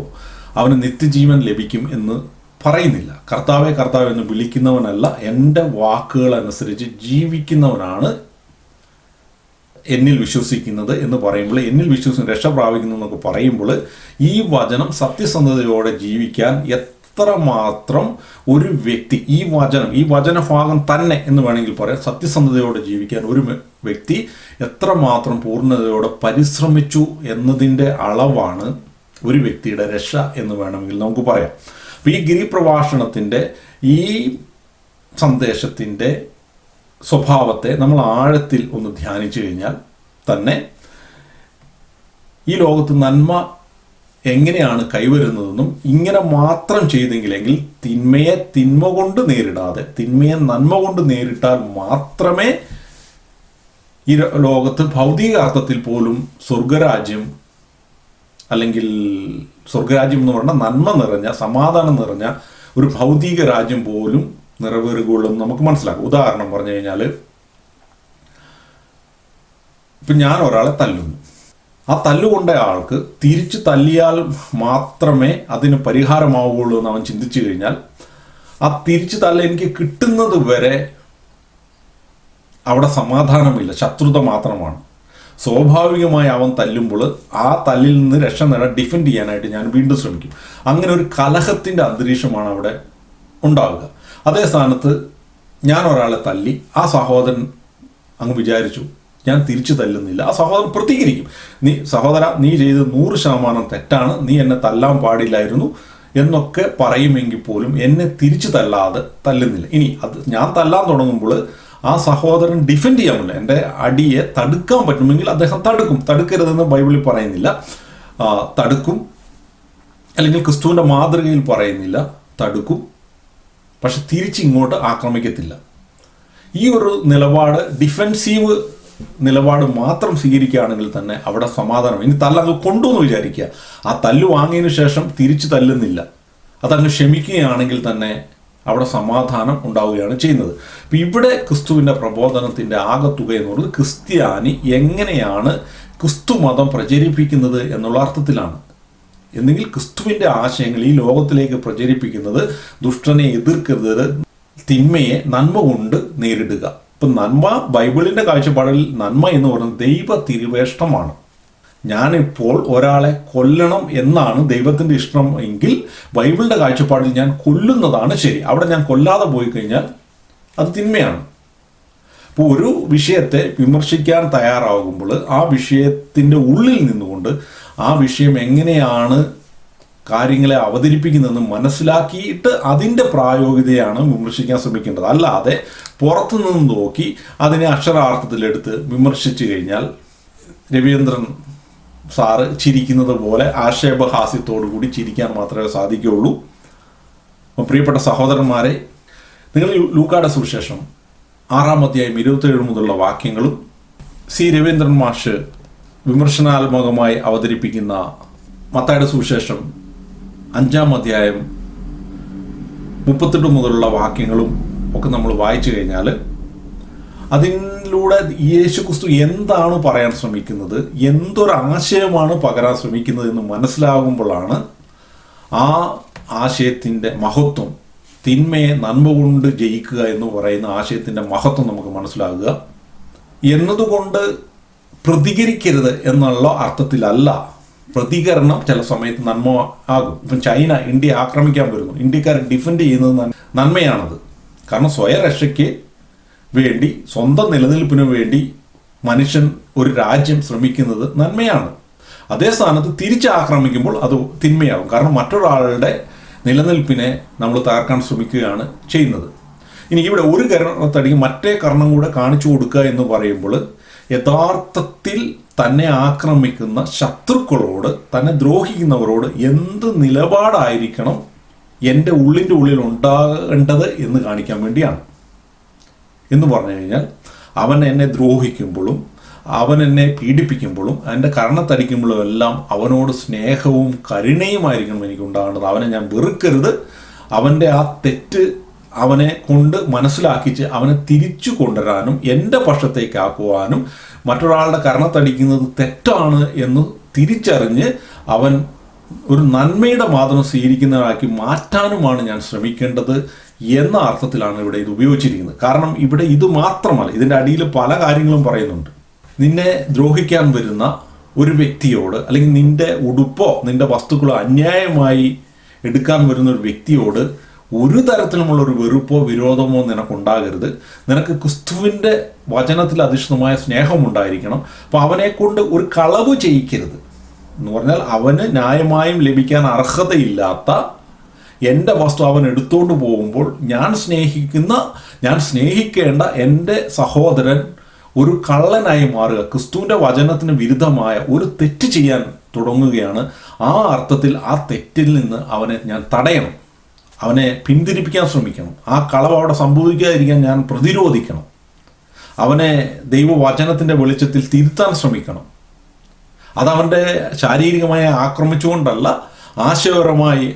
അവന് നിത്യജീവൻ ലഭിക്കും എന്ന് പറയുന്നില്ല. കർത്താവെ കർത്താവ് എന്ന് വിളിക്കുന്നവനല്ല, എൻ്റെ വാക്കുകൾ അനുസരിച്ച് ജീവിക്കുന്നവനാണ് എന്നിൽ വിശ്വസിക്കുന്നത് എന്ന് പറയുമ്പോൾ, എന്നിൽ വിശ്വസിക്കുന്ന രക്ഷ പ്രാപിക്കുന്നു എന്നൊക്കെ പറയുമ്പോൾ ഈ വചനം സത്യസന്ധതയോടെ ജീവിക്കാൻ എത്രമാത്രം ഒരു വ്യക്തി, ഈ വചനഭാഗം തന്നെ എന്ന് വേണമെങ്കിൽ പറയാം, സത്യസന്ധതയോടെ ജീവിക്കാൻ ഒരു വ്യക്തി എത്രമാത്രം പൂർണ്ണതയോടെ പരിശ്രമിച്ചു എന്നതിൻ്റെ അളവാണ് ഒരു വ്യക്തിയുടെ രക്ഷ എന്ന് വേണമെങ്കിൽ നമുക്ക് പറയാം. അപ്പോൾ ഈ ഗിരിപ്രഭാഷണത്തിൻ്റെ ഈ സന്ദേശത്തിൻ്റെ സ്വഭാവത്തെ നമ്മൾ ആഴത്തിൽ ഒന്ന് ധ്യാനിച്ചു കഴിഞ്ഞാൽ തന്നെ ഈ ലോകത്ത് നന്മ എങ്ങനെയാണ് കൈവരുന്നതെന്നും, ഇങ്ങനെ മാത്രം ചെയ്തെങ്കിലെങ്കിൽ തിന്മയെ തിന്മ കൊണ്ട് നേരിടാതെ തിന്മയെ നന്മ കൊണ്ട് നേരിട്ടാൽ മാത്രമേ ഈ ലോകത്ത് ഭൗതിക അർത്ഥത്തിൽ പോലും സ്വർഗരാജ്യം, അല്ലെങ്കിൽ സ്വർഗരാജ്യം എന്ന് പറഞ്ഞാൽ നന്മ നിറഞ്ഞ സമാധാനം നിറഞ്ഞ ഒരു ഭൗതിക രാജ്യം പോലും നിറവേറുകയുള്ളൂ നമുക്ക് മനസ്സിലാക്കും. ഉദാഹരണം പറഞ്ഞു കഴിഞ്ഞാൽ, ഇപ്പം ഞാൻ ഒരാളെ തല്ലുന്നു, ആ തല്ലുകൊണ്ട ആൾക്ക് തിരിച്ച് തല്ലിയാൽ മാത്രമേ അതിന് പരിഹാരമാവുകയുള്ളൂ എന്ന് അവൻ ചിന്തിച്ചു കഴിഞ്ഞാൽ, ആ തിരിച്ച് തല്ല എനിക്ക് കിട്ടുന്നത് വരെ അവിടെ സമാധാനമില്ല, ശത്രുത മാത്രമാണ്. സ്വാഭാവികമായി അവൻ തല്ലുമ്പോൾ ആ തല്ലിൽ നിന്ന് രക്ഷ നേടാൻ ഡിഫെൻഡ് ചെയ്യാനായിട്ട് ഞാൻ വീണ്ടും ശ്രമിക്കും. അങ്ങനെ ഒരു കലഹത്തിൻ്റെ അന്തരീക്ഷമാണ് അവിടെ ഉണ്ടാവുക. അതേ സ്ഥാനത്ത് ഞാൻ ഒരാളെ തല്ലി, ആ സഹോദരൻ അങ്ങ് വിചാരിച്ചു ഞാൻ തിരിച്ചു തല്ലുന്നില്ല, ആ സഹോദരൻ പ്രതികരിക്കും, സഹോദര നീ ചെയ്ത് 100% തെറ്റാണ്, നീ എന്നെ തല്ലാൻ പാടില്ലായിരുന്നു എന്നൊക്കെ പറയുമെങ്കിൽ പോലും എന്നെ തിരിച്ചു തല്ലുന്നില്ല. ഇനി അത് ഞാൻ തല്ലാൻ തുടങ്ങുമ്പോൾ ആ സഹോദരൻ ഡിഫെൻഡ് ചെയ്യാമില്ല, എൻ്റെ അടിയെ തടുക്കാൻ പറ്റുമെങ്കിൽ അദ്ദേഹം തടുക്കരുതെന്ന് ബൈബിളിൽ പറയുന്നില്ല, തടുക്കും, അല്ലെങ്കിൽ ക്രിസ്തുവിൻ്റെ മാതൃകയിൽ പറയുന്നില്ല, തടുക്കും, പക്ഷെ തിരിച്ചിങ്ങോട്ട് ആക്രമിക്കത്തില്ല. ഈ ഒരു നിലപാട് ഡിഫെൻസീവ് നിലപാട് മാത്രം സ്വീകരിക്കുകയാണെങ്കിൽ തന്നെ അവിടെ സമാധാനം. ഇനി തല്ലങ്ങ് കൊണ്ടുവന്ന് വിചാരിക്കുക, ആ തല്ല് വാങ്ങിയതിനു ശേഷം തിരിച്ചു തല്ലുന്നില്ല, അതങ്ങ് ക്ഷമിക്കുകയാണെങ്കിൽ തന്നെ അവിടെ സമാധാനം ഉണ്ടാവുകയാണ് ചെയ്യുന്നത്. അപ്പം ഇവിടെ ക്രിസ്തുവിൻ്റെ പ്രബോധനത്തിൻ്റെ ആകത്തുക എന്ന് പറയുന്നത് ക്രിസ്ത്യാനി എങ്ങനെയാണ് ക്രിസ്തു മതം പ്രചരിപ്പിക്കുന്നത് എന്നുള്ള അർത്ഥത്തിലാണ്. എന്നെങ്കിൽ ക്രിസ്തുവിൻ്റെ ആശയങ്ങൾ ഈ ലോകത്തിലേക്ക് പ്രചരിപ്പിക്കുന്നത് ദുഷ്ടനെ എതിർക്കരുത്, തിന്മയെ നന്മ കൊണ്ട് നേരിടുക. ഇപ്പം നന്മ, ബൈബിളിൻ്റെ കാഴ്ചപ്പാടിൽ നന്മ എന്ന് പറയുന്നത് ദൈവ തിരുവേഷ്ടമാണ്. ഞാനിപ്പോൾ ഒരാളെ കൊല്ലണം എന്നാണ് ദൈവത്തിൻ്റെ ഇഷ്ടം എങ്കിൽ ബൈബിളിൻ്റെ കാഴ്ചപ്പാടിൽ ഞാൻ കൊല്ലുന്നതാണ് ശരി. അവിടെ ഞാൻ കൊല്ലാതെ പോയി കഴിഞ്ഞാൽ അത് തിന്മയാണ്. അപ്പോൾ ഒരു വിഷയത്തെ വിമർശിക്കാൻ തയ്യാറാകുമ്പോൾ ആ വിഷയത്തിൻ്റെ ഉള്ളിൽ നിന്നുകൊണ്ട് ആ വിഷയം എങ്ങനെയാണ് കാര്യങ്ങളെ അവതരിപ്പിക്കുന്നതെന്ന് മനസ്സിലാക്കിയിട്ട് അതിൻ്റെ പ്രായോഗികതയാണ് വിമർശിക്കാൻ ശ്രമിക്കേണ്ടത്. അല്ലാതെ പുറത്തുനിന്ന് നോക്കി അതിനെ അക്ഷരാർത്ഥത്തിലെടുത്ത് വിമർശിച്ചു കഴിഞ്ഞാൽ രവീന്ദ്രൻ സാറ് ചിരിക്കുന്നത് പോലെ ആക്ഷേപഹാസ്യത്തോടു കൂടി ചിരിക്കാൻ മാത്രമേ സാധിക്കുകയുള്ളൂ. പ്രിയപ്പെട്ട സഹോദരന്മാരെ, നിങ്ങൾ ലൂക്കായുടെ സുവിശേഷം 6-ാം അധ്യായം 27 മുതലുള്ള വാക്യങ്ങളും സി രവീന്ദ്രൻ മാഷ് വിമർശനാത്മകമായി അവതരിപ്പിക്കുന്ന മത്തായിയുടെ സുവിശേഷം 5-ാം അധ്യായം 38 മുതലുള്ള വാക്യങ്ങളും ഒക്കെ നമ്മൾ വായിച്ചു കഴിഞ്ഞാൽ അതിലൂടെ യേശു ക്രിസ്തു എന്താണ് പറയാൻ ശ്രമിക്കുന്നത്, എന്തൊരാശയമാണ് പകരാൻ ശ്രമിക്കുന്നത് എന്ന് മനസ്സിലാകുമ്പോഴാണ് ആ ആശയത്തിൻ്റെ മഹത്വം, തിന്മയെ നന്മ കൊണ്ട് ജയിക്കുക എന്ന് പറയുന്ന ആശയത്തിൻ്റെ മഹത്വം നമുക്ക് മനസ്സിലാകുക. എന്നതുകൊണ്ട് പ്രതികരിക്കരുത് എന്നുള്ള അർത്ഥത്തിലല്ല. പ്രതികരണം ചില സമയത്ത് നന്മ ആകും. ഇപ്പം ചൈന ഇന്ത്യ ആക്രമിക്കാൻ വരുന്നു, ഇന്ത്യക്കാരെ ഡിഫെൻഡ് ചെയ്യുന്നത് നന്മയാണത്. കാരണം സ്വയരക്ഷയ്ക്ക് വേണ്ടി, സ്വന്തം നിലനിൽപ്പിന് വേണ്ടി മനുഷ്യൻ, ഒരു രാജ്യം ശ്രമിക്കുന്നത് നന്മയാണ്. അതേ സ്ഥാനത്ത് തിരിച്ചാക്രമിക്കുമ്പോൾ അത് തിന്മയാകും. കാരണം മറ്റൊരാളുടെ നിലനിൽപ്പിനെ നമ്മൾ തകർക്കാൻ ശ്രമിക്കുകയാണ് ചെയ്യുന്നത്. ഇനി ഇവിടെ ഒരു കരണത്തടിക്ക് മറ്റേ കർണം കൂടെ കാണിച്ചു കൊടുക്കുക എന്ന് പറയുമ്പോൾ യഥാർത്ഥത്തിൽ തന്നെ ആക്രമിക്കുന്ന ശത്രുക്കളോട്, തന്നെ ദ്രോഹിക്കുന്നവരോട് എന്ത് നിലപാടായിരിക്കണം എൻ്റെ ഉള്ളിൻ്റെ ഉള്ളിൽ ഉണ്ടാകേണ്ടത് എന്ന് കാണിക്കാൻ വേണ്ടിയാണ്. എന്ന് പറഞ്ഞു കഴിഞ്ഞാൽ അവൻ എന്നെ ദ്രോഹിക്കുമ്പോഴും അവൻ എന്നെ പീഡിപ്പിക്കുമ്പോഴും എൻ്റെ കർണത്തടിക്കുമ്പോഴും എല്ലാം അവനോട് സ്നേഹവും കരുണയുമായിരിക്കണം എനിക്കുണ്ടാകേണ്ടത്. അവനെ ഞാൻ വെറുക്കരുത്. അവൻ്റെ ആ തെറ്റ് അവനെ കൊണ്ട് മനസ്സിലാക്കിച്ച് അവനെ തിരിച്ചു കൊണ്ടുവരാനും എൻ്റെ പക്ഷത്തേക്കാക്കുവാനും മറ്റൊരാളുടെ കർണത്തടിക്കുന്നത് തെറ്റാണ് എന്ന് തിരിച്ചറിഞ്ഞ് അവൻ ഒരു നന്മയുടെ മാതൃക സ്വീകരിക്കുന്നവരാക്കി മാറ്റാനുമാണ് ഞാൻ ശ്രമിക്കേണ്ടത് എന്ന അർത്ഥത്തിലാണ് ഇവിടെ ഇത് ഉപയോഗിച്ചിരിക്കുന്നത്. കാരണം ഇവിടെ ഇത് മാത്രമല്ല, ഇതിൻ്റെ അടിയിൽ പല കാര്യങ്ങളും പറയുന്നുണ്ട്. നിന്നെ ദ്രോഹിക്കാൻ വരുന്ന ഒരു വ്യക്തിയോട്, അല്ലെങ്കിൽ നിന്റെ ഉടുപ്പോ നിന്റെ വസ്തുക്കളോ അന്യായമായി എടുക്കാൻ വരുന്ന ഒരു വ്യക്തിയോട് ഒരു തരത്തിലുമുള്ളൊരു വെറുപ്പോ വിരോധമോ നിനക്കുണ്ടാകരുത്. നിനക്ക് ക്രിസ്തുവിൻ്റെ വചനത്തിൽ അധിഷ്ഠിതമായ സ്നേഹമുണ്ടായിരിക്കണം. അപ്പോൾ അവനെ കൊണ്ട് ഒരു കളവ് ചെയ്യിക്കരുത് എന്ന് പറഞ്ഞാൽ അവന് ന്യായമായും ലഭിക്കാൻ അർഹതയില്ലാത്ത എൻ്റെ വസ്തു അവൻ എടുത്തുകൊണ്ട് പോകുമ്പോൾ ഞാൻ സ്നേഹിക്കേണ്ട എൻ്റെ സഹോദരൻ ഒരു കള്ളനായി മാറുക, ക്രിസ്തുവിൻ്റെ വചനത്തിന് വിരുദ്ധമായ ഒരു തെറ്റ് ചെയ്യാൻ തുടങ്ങുകയാണ്. ആ അർത്ഥത്തിൽ ആ തെറ്റിൽ നിന്ന് അവനെ ഞാൻ തടയണം, അവനെ പിന്തിരിപ്പിക്കാൻ ശ്രമിക്കണം. ആ കളവ് അവിടെ സംഭവിക്കാതിരിക്കാൻ ഞാൻ പ്രതിരോധിക്കണം. അവനെ ദൈവവചനത്തിൻ്റെ വെളിച്ചത്തിൽ തിരുത്താൻ ശ്രമിക്കണം. അതവൻ്റെ ശാരീരികമായി ആക്രമിച്ചുകൊണ്ടല്ല, ആശയപരമായി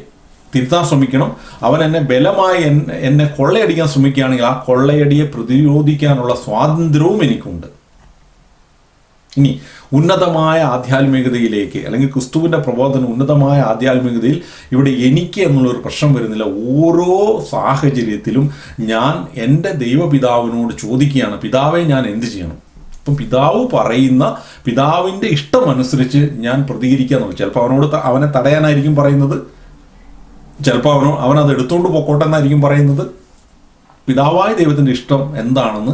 തിരുത്താൻ ശ്രമിക്കണം. അവൻ എന്നെ ബലമായി എന്നെ കൊള്ളയടിക്കാൻ ശ്രമിക്കുകയാണെങ്കിൽ ആ കൊള്ളയടിയെ പ്രതിരോധിക്കാനുള്ള സ്വാതന്ത്ര്യവും എനിക്കുണ്ട്. ഇനി ഉന്നതമായ ആധ്യാത്മികതയിലേക്ക്, അല്ലെങ്കിൽ ക്രിസ്തുവിൻ്റെ പ്രബോധനം ഉന്നതമായ ആധ്യാത്മികതയിൽ ഇവിടെ എനിക്ക് എന്നുള്ളൊരു പ്രശ്നം വരുന്നില്ല. ഓരോ സാഹചര്യത്തിലും ഞാൻ എൻ്റെ ദൈവപിതാവിനോട് ചോദിക്കുകയാണ്, പിതാവെ ഞാൻ എന്ത് ചെയ്യണം? അപ്പം പിതാവ് പറയുന്ന, പിതാവിൻ്റെ ഇഷ്ടമനുസരിച്ച് ഞാൻ പ്രതികരിക്കാന്നുള്ളൂ. ചിലപ്പോൾ അവനെ തടയാനായിരിക്കും പറയുന്നത്, ചിലപ്പോൾ അവനത് എടുത്തുകൊണ്ട് പൊക്കോട്ടെ എന്നായിരിക്കും പറയുന്നത്. പിതാവായ ദൈവത്തിൻ്റെ ഇഷ്ടം എന്താണെന്ന്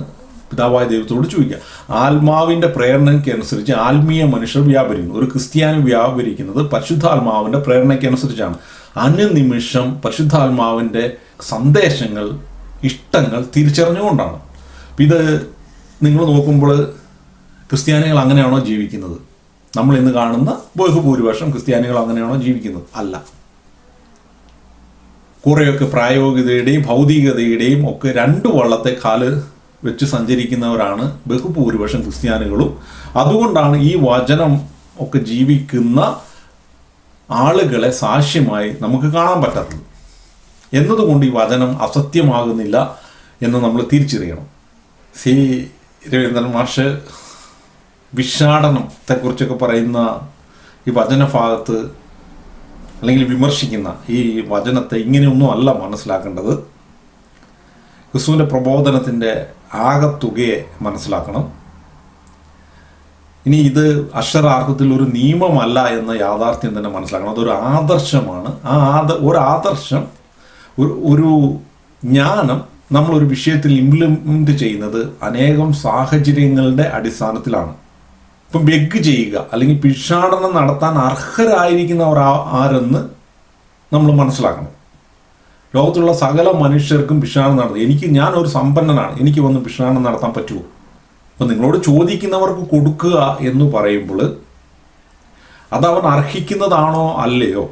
പിതാവായ ദൈവത്തോട് ചോദിക്കുക. ആത്മാവിൻ്റെ പ്രേരണയ്ക്ക് അനുസരിച്ച് ആത്മീയ മനുഷ്യർ വ്യാപരിക്കുന്നു. ഒരു ക്രിസ്ത്യാനി വ്യാപരിക്കുന്നത് പരിശുദ്ധാത്മാവിൻ്റെ പ്രേരണയ്ക്ക് അനുസരിച്ചാണ്. അനുനിമിഷം പരിശുദ്ധാത്മാവിൻ്റെ സന്ദേശങ്ങൾ, ഇഷ്ടങ്ങൾ തിരിച്ചറിഞ്ഞുകൊണ്ടാണ്. ഇത് നിങ്ങൾ നോക്കുമ്പോൾ ക്രിസ്ത്യാനികൾ അങ്ങനെയാണോ ജീവിക്കുന്നത്? നമ്മൾ ഇന്ന് കാണുന്ന ബഹുഭൂരിപക്ഷം ക്രിസ്ത്യാനികൾ അങ്ങനെയാണോ ജീവിക്കുന്നത്? അല്ല. കുറേയൊക്കെ പ്രായോഗികതയുടെയും ഭൗതികതയുടെയും ഒക്കെ രണ്ട് വള്ളത്തെ കാല് വെച്ച് സഞ്ചരിക്കുന്നവരാണ് ബഹുഭൂരിപക്ഷം ക്രിസ്ത്യാനികളും. അതുകൊണ്ടാണ് ഈ വചനം ഒക്കെ ജീവിക്കുന്ന ആളുകളെ സാക്ഷ്യമായി നമുക്ക് കാണാൻ പറ്റാത്തത്. എന്നതുകൊണ്ട് ഈ വചനം അസത്യമാകുന്നില്ല എന്ന് നമ്മൾ തിരിച്ചറിയണം. സി രവീന്ദ്രൻ മാഷ് ഭിക്ഷാടനത്തെക്കുറിച്ചൊക്കെ പറയുന്ന ഈ വചനഭാഗത്ത് അല്ലെങ്കിൽ വിമർശിക്കുന്ന ഈ വചനത്തെ ഇങ്ങനെയൊന്നും അല്ല മനസ്സിലാക്കേണ്ടത്. ക്രിസ്തുവിൻ്റെ പ്രബോധനത്തിൻ്റെ ആകത്തുകയെ മനസ്സിലാക്കണം. ഇനി ഇത് അക്ഷരാർത്ഥത്തിൽ ഒരു നിയമമല്ല എന്ന യാഥാർത്ഥ്യം തന്നെ മനസ്സിലാക്കണം. അതൊരു ആദർശമാണ്. ഒരു ആദർശം, ഒരു ജ്ഞാനം നമ്മളൊരു വിഷയത്തിൽ ഇംപ്ലിമെൻ്റ് ചെയ്യുന്നത് അനേകം സാഹചര്യങ്ങളുടെ അടിസ്ഥാനത്തിലാണ്. ഇപ്പം ബെഗ് ചെയ്യുക അല്ലെങ്കിൽ ഭിക്ഷാടനം നടത്താൻ അർഹരായിരിക്കുന്നവർ ആരെന്ന് നമ്മൾ മനസ്സിലാക്കണം. ലോകത്തുള്ള സകല മനുഷ്യർക്കും ഭിക്ഷാടനം നടത്തും. ഞാനൊരു സമ്പന്നനാണ്, എനിക്ക് വന്ന് ഭിക്ഷാടനം നടത്താൻ പറ്റുമോ? അപ്പം നിങ്ങളോട് ചോദിക്കുന്നവർക്ക് കൊടുക്കുക എന്ന് പറയുമ്പോൾ അതവൻ അർഹിക്കുന്നതാണോ അല്ലയോ?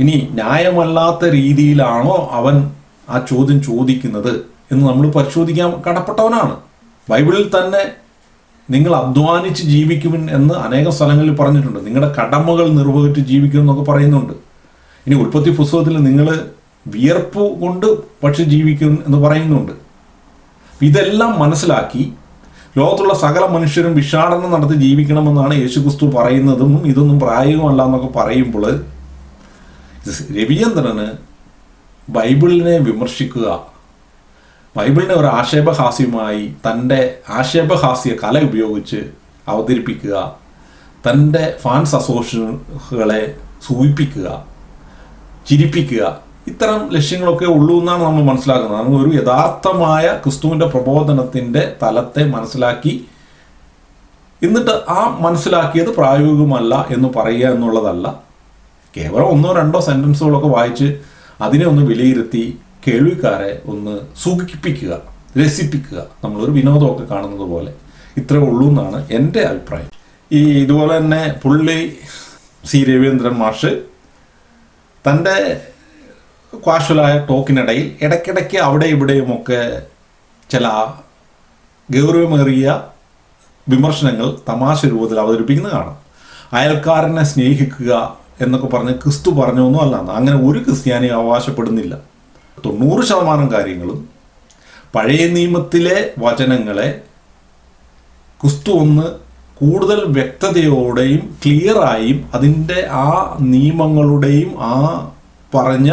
ഇനി ന്യായമല്ലാത്ത രീതിയിലാണോ അവൻ ആ ചോദ്യം ചോദിക്കുന്നത് എന്ന് നമ്മൾ പരിശോധിക്കാൻ കടപ്പെട്ടവനാണ്. ബൈബിളിൽ തന്നെ നിങ്ങൾ അധ്വാനിച്ച് ജീവിക്കുമെൻ എന്ന് അനേകം സ്ഥലങ്ങളിൽ പറഞ്ഞിട്ടുണ്ട്. നിങ്ങളുടെ കടമകൾ നിർവഹിച്ച് ജീവിക്കും എന്നൊക്കെ പറയുന്നുണ്ട്. ഇനി ഉൽപ്പത്തി പുസ്തകത്തിൽ നിങ്ങൾ വിയർപ്പ് കൊണ്ട് പക്ഷെ ജീവിക്കും എന്ന് പറയുന്നുണ്ട്. ഇതെല്ലാം മനസ്സിലാക്കി ലോകത്തുള്ള സകല മനുഷ്യരും ഭിക്ഷാടനം നടത്തി ജീവിക്കണമെന്നാണ് യേശുക്രിസ്തു പറയുന്നതും ഇതൊന്നും പ്രായോഗികമല്ല എന്നൊക്കെ പറയുമ്പോൾ രവീന്ദ്രന് ബൈബിളിനെ വിമർശിക്കുക, ബൈബിളിനെ ഒരു ആക്ഷേപഹാസ്യമായി തൻ്റെ ആക്ഷേപഹാസ്യ കല ഉപയോഗിച്ച് അവതരിപ്പിക്കുക, തൻ്റെ ഫാൻസ് അസോസിയേഷനുകളെ സൂചിപ്പിക്കുക, ചിരിപ്പിക്കുക, ഇത്തരം ലക്ഷ്യങ്ങളൊക്കെ ഉള്ളൂ എന്നാണ് നമ്മൾ മനസ്സിലാക്കുന്നത്. നമ്മൾ ഒരു യഥാർത്ഥമായ ക്രിസ്തുവിൻ്റെ പ്രബോധനത്തിൻ്റെ തലത്തെ മനസ്സിലാക്കി എന്നിട്ട് ആ മനസ്സിലാക്കിയത് പ്രായോഗികമല്ല എന്ന് പറയുക എന്നുള്ളതല്ല. കേവലം 1-2 സെൻറ്റൻസുകളൊക്കെ വായിച്ച് അതിനെ ഒന്ന് വിലയിരുത്തി കേൾവിക്കാരെ ഒന്ന് സുഖിപ്പിക്കുക, രസിപ്പിക്കുക, നമ്മളൊരു വിനോദമൊക്കെ കാണുന്നത് പോലെ ഇത്രേ ഉള്ളൂ എന്നാണ് എൻ്റെ അഭിപ്രായം. ഇതുപോലെ തന്നെ പുള്ളി സി രവീന്ദ്രൻ മാഷ് തൻ്റെ കാഷ്വലായ ടോക്കിനിടയിൽ ഇടയ്ക്കിടയ്ക്ക് അവിടെ ഇവിടെയുമൊക്കെ ചില ഗൗരവമേറിയ വിമർശനങ്ങൾ തമാശ രൂപത്തിൽ അവതരിപ്പിക്കുന്നത് കാണാം. അയൽക്കാരനെ സ്നേഹിക്കുക എന്നൊക്കെ പറഞ്ഞ് ക്രിസ്തു പറഞ്ഞൊന്നും അല്ല. അങ്ങനെ ഒരു ക്രിസ്ത്യാനി അവകാശപ്പെടുന്നില്ല. 90% കാര്യങ്ങളും പഴയ നിയമത്തിലെ വചനങ്ങളെ ക്രിസ്തു ഒന്ന് കൂടുതൽ വ്യക്തതയോടെയും ക്ലിയറായും അതിൻ്റെ ആ നിയമങ്ങളുടെയും ആ പറഞ്ഞ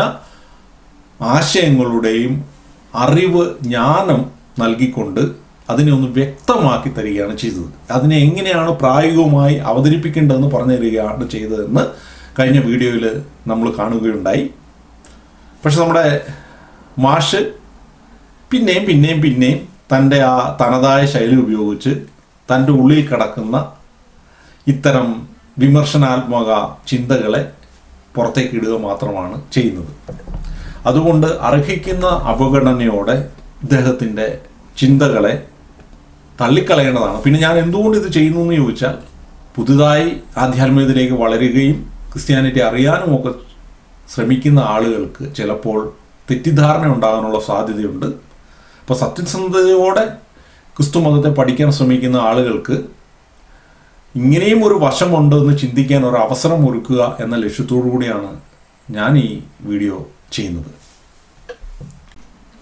ആശയങ്ങളുടെയും അറിവ് ജ്ഞാനം നൽകിക്കൊണ്ട് അതിനെ ഒന്ന് വ്യക്തമാക്കി തരികയാണ് ചെയ്തത്. അതിനെ എങ്ങനെയാണ് പ്രായോഗികമായി അവതരിപ്പിക്കേണ്ടതെന്ന് പറഞ്ഞു തരികയാണ് ചെയ്തതെന്ന് കഴിഞ്ഞ വീഡിയോയിൽ നമ്മൾ കാണുകയുണ്ടായി. പക്ഷെ നമ്മുടെ മാഷ് പിന്നെയും തൻ്റെ ആ തനതായ ശൈലി ഉപയോഗിച്ച് തൻ്റെ ഉള്ളിൽ കിടക്കുന്ന ഇത്തരം വിമർശനാത്മക ചിന്തകളെ പുറത്തേക്ക് ഇടുക മാത്രമാണ് ചെയ്യുന്നത്. അതുകൊണ്ട് അർഹിക്കുന്ന അവഗണനയോടെ ഇദ്ദേഹത്തിൻ്റെ ചിന്തകളെ തള്ളിക്കളയേണ്ടതാണ്. പിന്നെ ഞാൻ എന്തുകൊണ്ട് ഇത് ചെയ്യുന്നു എന്ന് ചോദിച്ചാൽ, പുതുതായി ആധ്യാത്മികതയിലേക്ക് വളരുകയും ക്രിസ്ത്യാനിറ്റി അറിയാനും ഒക്കെ ശ്രമിക്കുന്ന ആളുകൾക്ക് ചിലപ്പോൾ തെറ്റിദ്ധാരണ ഉണ്ടാകാനുള്ള സാധ്യതയുണ്ട്. അപ്പോൾ സത്യസന്ധതയോടെ ക്രിസ്തു മതത്തെ പഠിക്കാൻ ശ്രമിക്കുന്ന ആളുകൾക്ക് ഇങ്ങനെയും ഒരു വശമുണ്ടെന്ന് ചിന്തിക്കാൻ ഒരു അവസരം ഒരുക്കുക എന്ന ലക്ഷ്യത്തോടു കൂടിയാണ് ഞാൻ ഈ വീഡിയോ ചെയ്യുന്നത്.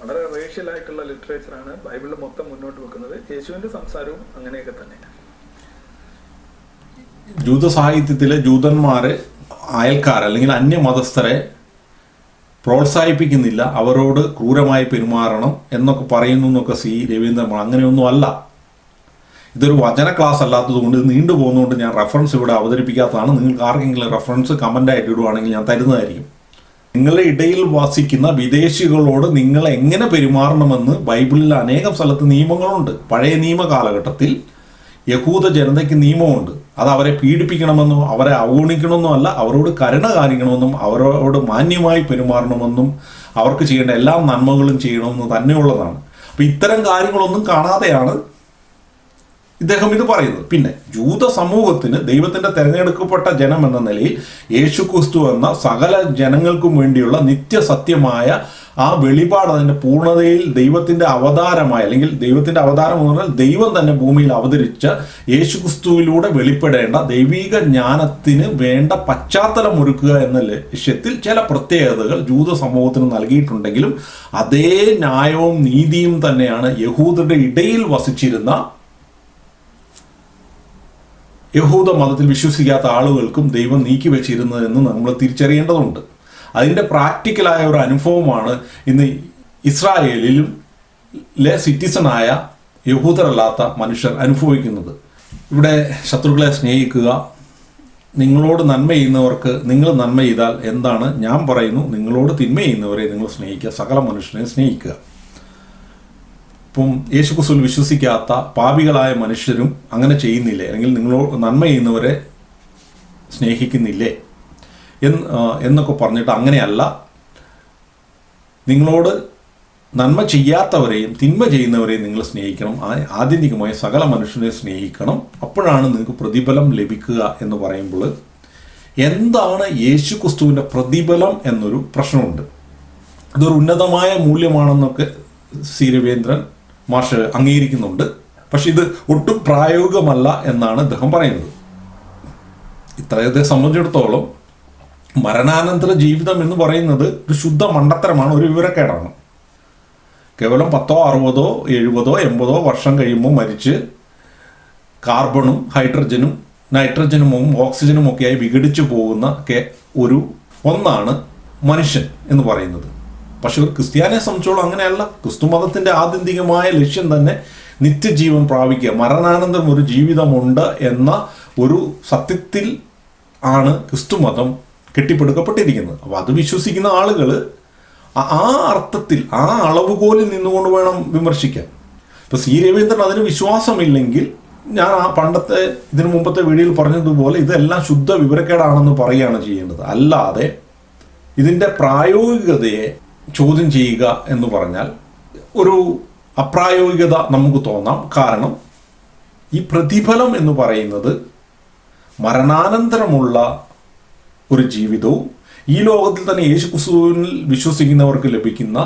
വളരെ റേഷ്യലായിട്ടുള്ള ലിറ്ററേച്ചറാണ് ബൈബിളിൽ മൊത്തം മുന്നോട്ട് വെക്കുന്നത്. യേശുവിൻ്റെ സംസാരവും അങ്ങനെയൊക്കെ തന്നെ. ജൂത സാഹിത്യത്തിലെ ജൂതന്മാരെ അയൽക്കാർ അല്ലെങ്കിൽ അന്യമതസ്ഥരെ പ്രോത്സാഹിപ്പിക്കുന്നില്ല, അവരോട് ക്രൂരമായി പെരുമാറണം എന്നൊക്കെ പറയുന്നു എന്നൊക്കെ സി രവീന്ദ്രൻ. അങ്ങനെയൊന്നും അല്ല. ഇതൊരു വചന ക്ലാസ് അല്ലാത്തതുകൊണ്ട് ഇത് നീണ്ടു പോകുന്നതുകൊണ്ട് ഞാൻ റെഫറൻസ് ഇവിടെ അവതരിപ്പിക്കാത്തതാണ്. നിങ്ങൾക്ക് ആർക്കെങ്കിലും റെഫറൻസ് കമൻ്റായിട്ട് ഇടുവാണെങ്കിൽ ഞാൻ തരുന്നതായിരിക്കും. നിങ്ങളുടെ ഇടയിൽ വസിക്കുന്ന വിദേശികളോട് നിങ്ങൾ എങ്ങനെ പെരുമാറണമെന്ന് ബൈബിളിൽ അനേകം സ്ഥലത്ത് നിയമങ്ങളുണ്ട്. പഴയ നിയമ കാലഘട്ടത്തിൽ യഹൂദ ജനതയ്ക്ക് നിയമമുണ്ട്. അത് അവരെ പീഡിപ്പിക്കണമെന്നോ അവരെ അവഗണിക്കണമെന്നോ അല്ല, അവരോട് കരുണ കാണിക്കണമെന്നും അവരോട് മാന്യമായി പെരുമാറണമെന്നും അവർക്ക് ചെയ്യേണ്ട എല്ലാ നന്മകളും ചെയ്യണമെന്ന് തന്നെയുള്ളതാണ്. അപ്പോൾ ഇത്തരം കാര്യങ്ങളൊന്നും കാണാതെയാണ് ഇദ്ദേഹം ഇത് പറയുന്നത്. പിന്നെ ജൂത സമൂഹത്തിന് ദൈവത്തിൻ്റെ തിരഞ്ഞെടുക്കപ്പെട്ട ജനം എന്ന നിലയിൽ യേശുക്രിസ്തു എന്ന സകല ജനങ്ങൾക്കും വേണ്ടിയുള്ള നിത്യസത്യമായ ആ വെളിപാട് അതിൻ്റെ പൂർണ്ണതയിൽ ദൈവത്തിൻ്റെ അവതാരമായ, അല്ലെങ്കിൽ ദൈവത്തിൻ്റെ അവതാരം എന്ന് പറഞ്ഞാൽ ദൈവം തന്നെ ഭൂമിയിൽ അവതരിച്ച യേശുക്രിസ്തുവിലൂടെ വെളിപ്പെടേണ്ട ദൈവിക ജ്ഞാനത്തിന് വേണ്ട പശ്ചാത്തലം ഒരുക്കുക എന്ന ലക്ഷ്യത്തിൽ ചില പ്രത്യേകതകൾ ജൂത സമൂഹത്തിന് നൽകിയിട്ടുണ്ടെങ്കിലും അതേ ന്യായവും നീതിയും തന്നെയാണ് യഹൂദരുടെ ഇടയിൽ വസിച്ചിരുന്ന യഹൂദ മതത്തിൽ വിശ്വസിക്കാത്ത ആളുകൾക്കും ദൈവം നീക്കി വെച്ചിരുന്നതെന്ന് നമ്മൾ തിരിച്ചറിയേണ്ടതുണ്ട്. അതിൻ്റെ പ്രാക്ടിക്കലായ ഒരു അനുഭവമാണ് ഇന്ന് ഇസ്രായേലിലും സിറ്റിസണായ യഹൂദരല്ലാത്ത മനുഷ്യർ അനുഭവിക്കുന്നത്. ഇവിടെ ശത്രുക്കളെ സ്നേഹിക്കുക, നിങ്ങളോട് നന്മ ചെയ്യുന്നവർക്ക് നിങ്ങൾ നന്മ ചെയ്താൽ എന്താണ്? ഞാൻ പറയുന്നു, നിങ്ങളോട് തിന്മ ചെയ്യുന്നവരെ നിങ്ങൾ സ്നേഹിക്കുക, സകല മനുഷ്യരെ സ്നേഹിക്കുക. ഇപ്പം യേശുക്രിസ്തുവിൽ വിശ്വസിക്കാത്ത പാപികളായ മനുഷ്യരും അങ്ങനെ ചെയ്യുന്നില്ലേ? അല്ലെങ്കിൽ നിങ്ങളോട് നന്മ ചെയ്യുന്നവരെ സ്നേഹിക്കുന്നില്ലേ എന്നൊക്കെ പറഞ്ഞിട്ട് അങ്ങനെയല്ല. നിങ്ങളോട് നന്മ ചെയ്യാത്തവരെയും തിന്മ ചെയ്യുന്നവരെയും നിങ്ങൾ സ്നേഹിക്കണം. ആത്യന്തികമായി സകല മനുഷ്യനെ സ്നേഹിക്കണം. അപ്പോഴാണ് നിങ്ങൾക്ക് പ്രതിഫലം ലഭിക്കുക എന്ന് പറയുമ്പോൾ എന്താണ് യേശുക്രിസ്തുവിൻ്റെ പ്രതിഫലം എന്നൊരു പ്രശ്നമുണ്ട്. ഇതൊരു ഉന്നതമായ മൂല്യമാണെന്നൊക്കെ സി രവീന്ദ്രൻ മാഷ് അംഗീകരിക്കുന്നുണ്ട്. പക്ഷെ ഇത് ഒട്ടും പ്രായോഗികമല്ല എന്നാണ് അദ്ദേഹം പറയുന്നത്. ഇത്രയത്തെ സംബന്ധിച്ചിടത്തോളം മരണാനന്തര ജീവിതം എന്ന് പറയുന്നത് ഒരു ശുദ്ധ മണ്ടത്തരമാണ്, ഒരു വിവരക്കേടാണ്. കേവലം 10, 60, 70, 80 വർഷം കഴിയുമ്പോൾ മരിച്ച് കാർബണും ഹൈഡ്രജനും നൈട്രജനും ഓക്സിജനും ഒക്കെയായി വിഘടിച്ചു പോകുന്ന ഒന്നാണ് മനുഷ്യൻ എന്ന് പറയുന്നത്. പക്ഷെ ഒരു ക്രിസ്ത്യാനിയെ സംബന്ധിച്ചോളം അങ്ങനെയല്ല. ക്രിസ്തു മതത്തിൻ്റെ ആത്യന്തികമായ ലക്ഷ്യം തന്നെ നിത്യജീവൻ പ്രാപിക്കുക, മരണാനന്തരം ഒരു ജീവിതമുണ്ട് എന്ന ഒരു സത്യത്തിൽ ആണ് ക്രിസ്തു മതം കെട്ടിപ്പടുക്കപ്പെട്ടിരിക്കുന്നത്. അപ്പോൾ അത് വിശ്വസിക്കുന്ന ആളുകൾ ആ അർത്ഥത്തിൽ ആ അളവുകോലിൽ നിന്നുകൊണ്ട് വേണം വിമർശിക്കാൻ. ഇപ്പോൾ സി രവീന്ദ്രൻ അതിന് വിശ്വാസമില്ലെങ്കിൽ ഞാൻ ആ പണ്ടത്തെ ഇതിനു മുമ്പത്തെ വീഡിയോയിൽ പറഞ്ഞതുപോലെ ഇതെല്ലാം ശുദ്ധ വിവരക്കേടാണെന്ന് പറയുകയാണ് ചെയ്യേണ്ടത്. അല്ലാതെ ഇതിൻ്റെ പ്രായോഗികതയെ ചോദ്യം ചെയ്യുക എന്ന് പറഞ്ഞാൽ ഒരു അപ്രായോഗികത നമുക്ക് തോന്നാം. കാരണം ഈ പ്രതിഫലം എന്ന് പറയുന്നത് മരണാനന്തരമുള്ള ഒരു ജീവിതവും ഈ ലോകത്തിൽ തന്നെ യേശുക്രിസ്തുവിൽ വിശ്വസിക്കുന്നവർക്ക് ലഭിക്കുന്ന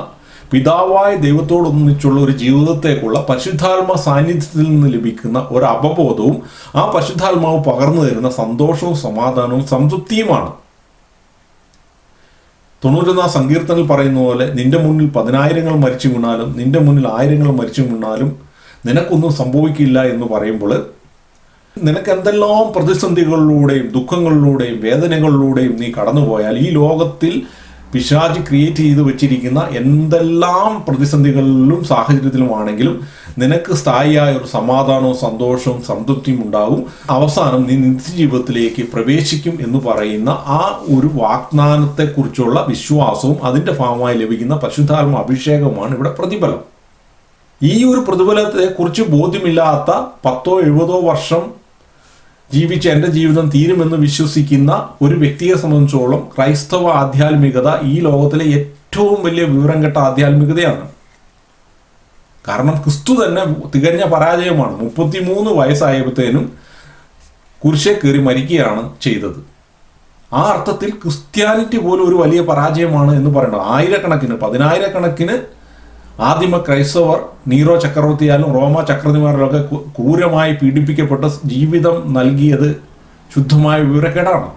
പിതാവായ ദൈവത്തോടൊന്നിച്ചുള്ള ഒരു ജീവിതത്തേക്കുള്ള പരിശുദ്ധാത്മ സാന്നിധ്യത്തിൽ നിന്ന് ലഭിക്കുന്ന ഒരു അവബോധവും ആ പരിശുദ്ധാത്മാവ് പകർന്നു തരുന്ന സന്തോഷവും സമാധാനവും സംതൃപ്തിയുമാണ്. 91 സങ്കീർത്തനിൽ പറയുന്ന പോലെ നിന്റെ മുന്നിൽ 10,000 മരിച്ചു വീണാലും നിന്റെ മുന്നിൽ 1000 മരിച്ചു വീണാലും നിനക്കൊന്നും സംഭവിക്കില്ല എന്ന് പറയുമ്പോൾ നിനക്ക് എന്തെല്ലാം പ്രതിസന്ധികളിലൂടെയും ദുഃഖങ്ങളിലൂടെയും വേദനകളിലൂടെയും നീ കടന്നുപോയാൽ ഈ ലോകത്തിൽ പിശാച് ക്രിയേറ്റ് ചെയ്ത് വെച്ചിരിക്കുന്ന എന്തെല്ലാം പ്രതിസന്ധികളിലും സാഹചര്യത്തിലുമാണെങ്കിലും നിനക്ക് സ്ഥായിയായ ഒരു സമാധാനവും സന്തോഷവും സംതൃപ്തിയും ഉണ്ടാകും. അവസാനം നീ നിത്യജീവിതത്തിലേക്ക് പ്രവേശിക്കും എന്ന് പറയുന്ന ആ ഒരു വാഗ്ദാനത്തെക്കുറിച്ചുള്ള വിശ്വാസവും അതിൻ്റെ ഭാഗമായി ലഭിക്കുന്ന പരിശുദ്ധാത്മ അഭിഷേകമാണ് ഇവിടെ പ്രതിഫലം. ഈ ഒരു പ്രതിഫലത്തെക്കുറിച്ച് ബോധ്യമില്ലാത്ത 10, 70 വർഷം ജീവിച്ച എൻ്റെ ജീവിതം തീരുമെന്ന് വിശ്വസിക്കുന്ന ഒരു വ്യക്തിയെ സംബന്ധിച്ചോളം ക്രൈസ്തവ ആധ്യാത്മികത ഈ ലോകത്തിലെ ഏറ്റവും വലിയ വിവരം കെട്ട ആധ്യാത്മികതയാണ്. കാരണം ക്രിസ്തു തന്നെ തികഞ്ഞ പരാജയമാണ്. 33 വയസ്സായപ്പോഴത്തേനും കുരിശേ കയറി മരിക്കുകയാണ് ചെയ്തത്. ആ അർത്ഥത്തിൽ ക്രിസ്ത്യാനിറ്റി പോലും ഒരു വലിയ പരാജയമാണ് എന്ന് പറയുന്നത്. 1000-കണക്കിന് ആദിമ ക്രൈസ്തവർ നീറോ ചക്രവർത്തിയാലും റോമ ചക്രവർത്തിമാരിലൊക്കെ ക്രൂരമായി പീഡിപ്പിക്കപ്പെട്ട ജീവിതം നൽകിയത് ശുദ്ധമായ വിവരക്കേടാണ്.